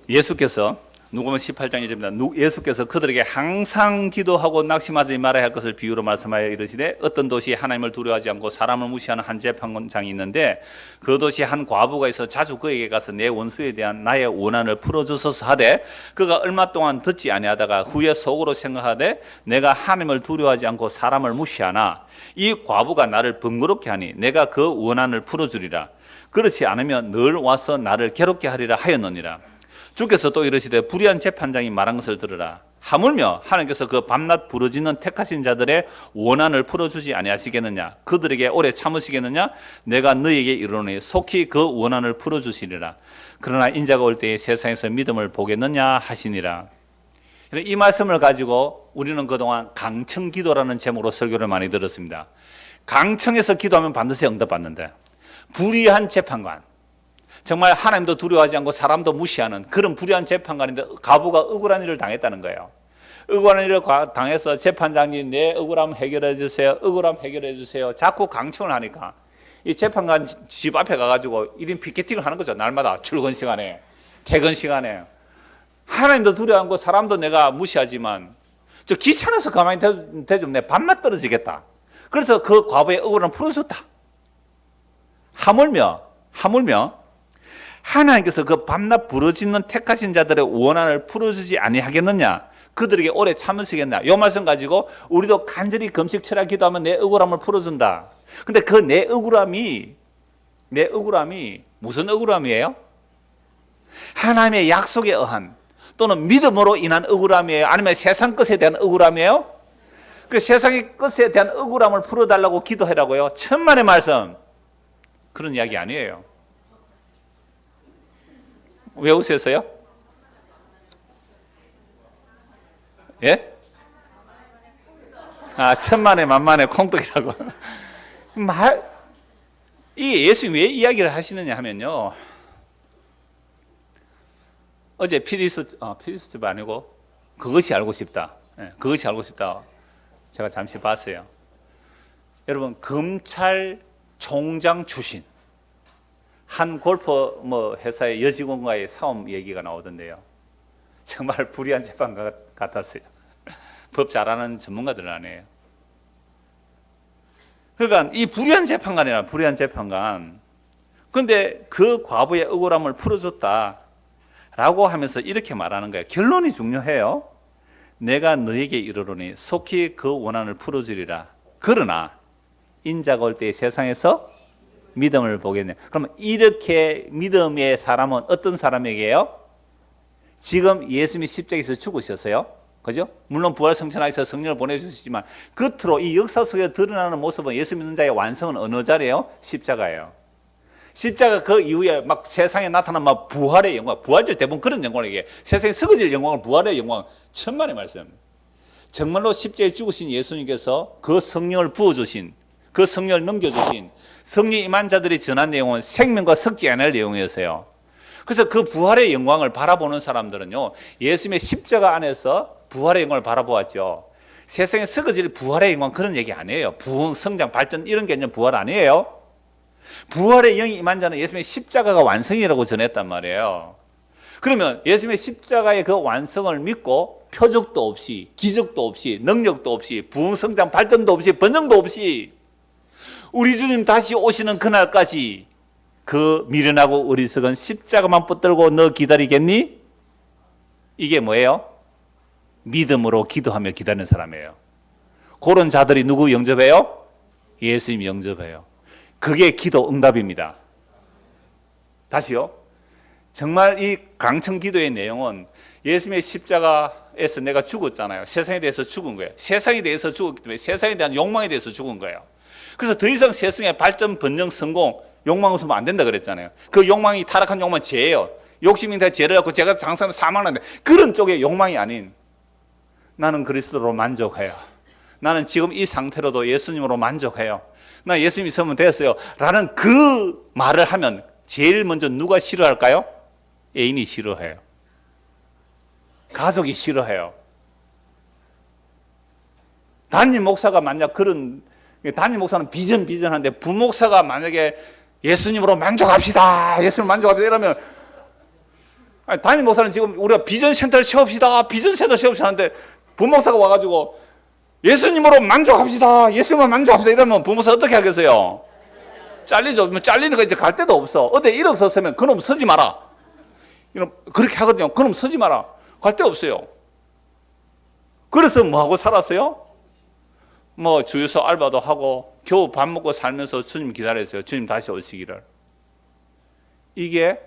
예수께서 누가복음 18장 1절입니다. 예수께서 그들에게 항상 기도하고 낙심하지 말아야 할 것을 비유로 말씀하여 이르시되 어떤 도시에 하나님을 두려워하지 않고 사람을 무시하는 한 재판장이 있는데 그 도시에 한 과부가 있어 자주 그에게 가서 내 원수에 대한 나의 원한을 풀어주소서 하되 그가 얼마 동안 듣지 아니하다가 후에 속으로 생각하되 내가 하나님을 두려워하지 않고 사람을 무시하나 이 과부가 나를 번거롭게 하니 내가 그 원한을 풀어주리라. 그렇지 않으면 늘 와서 나를 괴롭게 하리라 하였느니라. 주께서 또 이르시되 불의한 재판장이 말한 것을 들으라. 하물며 하나님께서 그 밤낮 부르짖는 택하신 자들의 원한을 풀어주지 아니하시겠느냐? 그들에게 오래 참으시겠느냐? 내가 너희에게 이르노니 속히 그 원한을 풀어주시리라. 그러나 인자가 올 때에 세상에서 믿음을 보겠느냐 하시니라. 이 말씀을 가지고 우리는 그동안 강청 기도라는 제목으로 설교를 많이 들었습니다. 강청에서 기도하면 반드시 응답받는데 불의한 재판관, 정말 하나님도 두려워하지 않고 사람도 무시하는 그런 불의한 재판관인데 과부가 억울한 일을 당했다는 거예요. 억울한 일을 당해서 재판장님 내 억울함 해결해 주세요. 억울함 해결해 주세요. 자꾸 강청을 하니까 이 재판관 집 앞에 가가지고 1인 피켓팅을 하는 거죠. 날마다 출근 시간에 퇴근 시간에. 하나님도 두려워하지 않고 사람도 내가 무시하지만 저 귀찮아서 가만히 대좀 내 밤낮 떨어지겠다. 그래서 그 과부의 억울함을 풀어줬다. 하물며 하나님께서 그 밤낮 부르짖는 택하신 자들의 원한을 풀어주지 아니하겠느냐? 그들에게 오래 참으시겠냐? 이 말씀 가지고 우리도 간절히 금식 철학 기도하면 내 억울함을 풀어준다. 근데 그 내 억울함이 무슨 억울함이에요? 하나님의 약속에 의한 또는 믿음으로 인한 억울함이에요? 아니면 세상 것에 대한 억울함이에요? 그 세상의 것에 대한 억울함을 풀어달라고 기도해라고요. 천만의 말씀. 그런 이야기 아니에요. 왜 웃으세요? 예? 천만에 만만에 콩떡이라고. 이 예수님이 왜 이야기를 하시느냐 하면요. 어제 피디수첩 아니고 그것이 알고 싶다. 그것이 알고 싶다. 제가 잠시 봤어요. 여러분 검찰총장 출신 한 골프 회사의 여직원과의 싸움 얘기가 나오던데요. 정말 불의한 재판관 같았어요. 법 잘하는 전문가들 아니에요. 그러니까 이 불의한 재판관. 그런데 그 과부의 억울함을 풀어줬다라고 하면서 이렇게 말하는 거예요. 결론이 중요해요. 내가 너에게 이르노니 속히 그 원한을 풀어주리라. 그러나 인자가 올 때 세상에서 믿음을 보겠네. 그러면 이렇게 믿음의 사람은 어떤 사람에게요? 지금 예수님이 십자가에서 죽으셨어요. 그죠? 물론 부활 성천하셔서 성령을 보내주시지만 겉으로 이 역사 속에 드러나는 모습은 예수 믿는 자의 완성은 어느 자리예요? 십자가예요. 십자가 그 이후에 막 세상에 나타난 막 부활의 영광, 부활절 대부분 그런 영광을 얘기해요. 세상에 썩어질 영광을 부활의 영광, 천만의 말씀. 정말로 십자가에 죽으신 예수님께서 그 성령을 부어주신, 그 성령을 넘겨주신 성령 임한 자들이 전한 내용은 생명과 섞지 않을 내용이었어요. 그래서 그 부활의 영광을 바라보는 사람들은요, 예수님의 십자가 안에서 부활의 영광을 바라보았죠. 세상에 썩어질 부활의 영광 그런 얘기 아니에요. 부흥, 성장, 발전 이런 개념 부활 아니에요. 부활의 영이 임한 자는 예수님의 십자가가 완성이라고 전했단 말이에요. 그러면 예수님의 십자가의 그 완성을 믿고 표적도 없이, 기적도 없이, 능력도 없이, 부흥, 성장, 발전도 없이, 번영도 없이 우리 주님 다시 오시는 그날까지 그 미련하고 어리석은 십자가만 붙들고 너 기다리겠니? 이게 뭐예요? 믿음으로 기도하며 기다리는 사람이에요. 그런 자들이 누구 영접해요? 예수님 영접해요. 그게 기도 응답입니다. 다시요. 정말 이 강청 기도의 내용은 예수님의 십자가에서 내가 죽었잖아요. 세상에 대해서 죽은 거예요. 세상에 대해서 죽었기 때문에 세상에 대한 욕망에 대해서 죽은 거예요. 그래서 더 이상 세상의 발전, 번영, 성공, 욕망 없으면 안 된다 그랬잖아요. 그 욕망이 타락한 욕망은 죄예요. 욕심이 다 죄를 갖고 제가 장사하면 사망하는데 그런 쪽의 욕망이 아닌 나는 그리스도로 만족해요. 나는 지금 이 상태로도 예수님으로 만족해요. 나 예수님 있으면 됐어요. 라는 그 말을 하면 제일 먼저 누가 싫어할까요? 애인이 싫어해요. 가족이 싫어해요. 담임 목사가 만약 그런, 담임 목사는 비전한데 부목사가 만약에 예수님으로 만족합시다. 예수님 만족합시다. 이러면 아니, 담임 목사는 지금 우리가 비전 센터를 세웁시다. 비전 센터 세웁시다 하는데 부목사가 와가지고 예수님으로 만족합시다. 예수님으로 만족합시다. 이러면 부목사 어떻게 하겠어요? 잘리죠. 뭐 잘리니까 이제 갈 데도 없어. 어디 1억 썼으면 그놈 서지 마라. 그렇게 하거든요. 그놈 서지 마라. 갈 데 없어요. 그래서 뭐 하고 살았어요? 뭐 주유소 알바도 하고 겨우 밥 먹고 살면서 주님 기다렸어요. 주님 다시 오시기를. 이게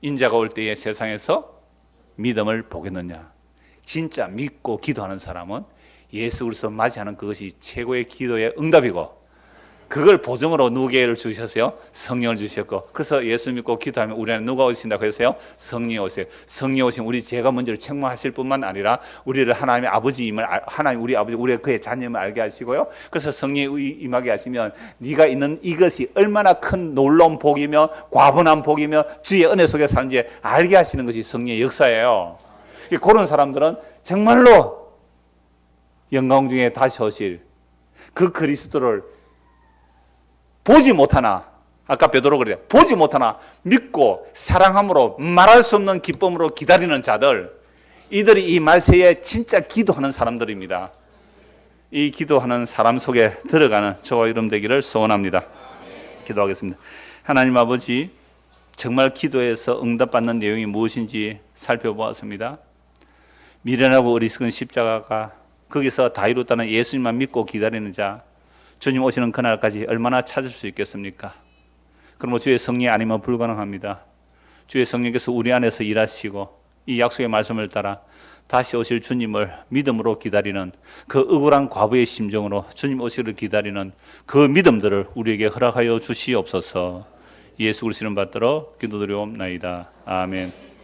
인자가 올 때에 세상에서 믿음을 보겠느냐. 진짜 믿고 기도하는 사람은 예수 그리스도 맞이하는 그것이 최고의 기도의 응답이고 그걸 보증으로 누구를 주셨어요? 성령을 주셨고 그래서 예수 믿고 기도하면 우리 안에 누가 오신다고 했어요? 성령이 오세요. 성령이 오시면 우리 죄가 문제를 책망하실 뿐만 아니라 우리를 하나님의 아버지임을 하나님 우리 아버지 우리가 그의 자녀임을 알게 하시고요. 그래서 성령이 임하게 하시면 네가 있는 이것이 얼마나 큰 놀라운 복이며 과분한 복이며 주의 은혜 속에 사는지 알게 하시는 것이 성령의 역사예요. 그런 사람들은 정말로 영광 중에 다시 오실 그 그리스도를 보지 못하나 아까 베드로 그래요. 보지 못하나 믿고 사랑함으로 말할 수 없는 기쁨으로 기다리는 자들 이들이 이 말세에 진짜 기도하는 사람들입니다. 이 기도하는 사람 속에 들어가는 저와 여러분 되기를 소원합니다. 기도하겠습니다. 하나님 아버지 정말 기도에서 응답받는 내용이 무엇인지 살펴보았습니다. 미련하고 어리석은 십자가가 거기서 다 이뤘다는 예수님만 믿고 기다리는 자 주님 오시는 그날까지 얼마나 찾을 수 있겠습니까? 그러므로 주의 성령이 아니면 불가능합니다. 주의 성령께서 우리 안에서 일하시고 이 약속의 말씀을 따라 다시 오실 주님을 믿음으로 기다리는 그 억울한 과부의 심정으로 주님 오시기를 기다리는 그 믿음들을 우리에게 허락하여 주시옵소서. 예수 그리스도를 받들어 기도드리옵나이다. 아멘.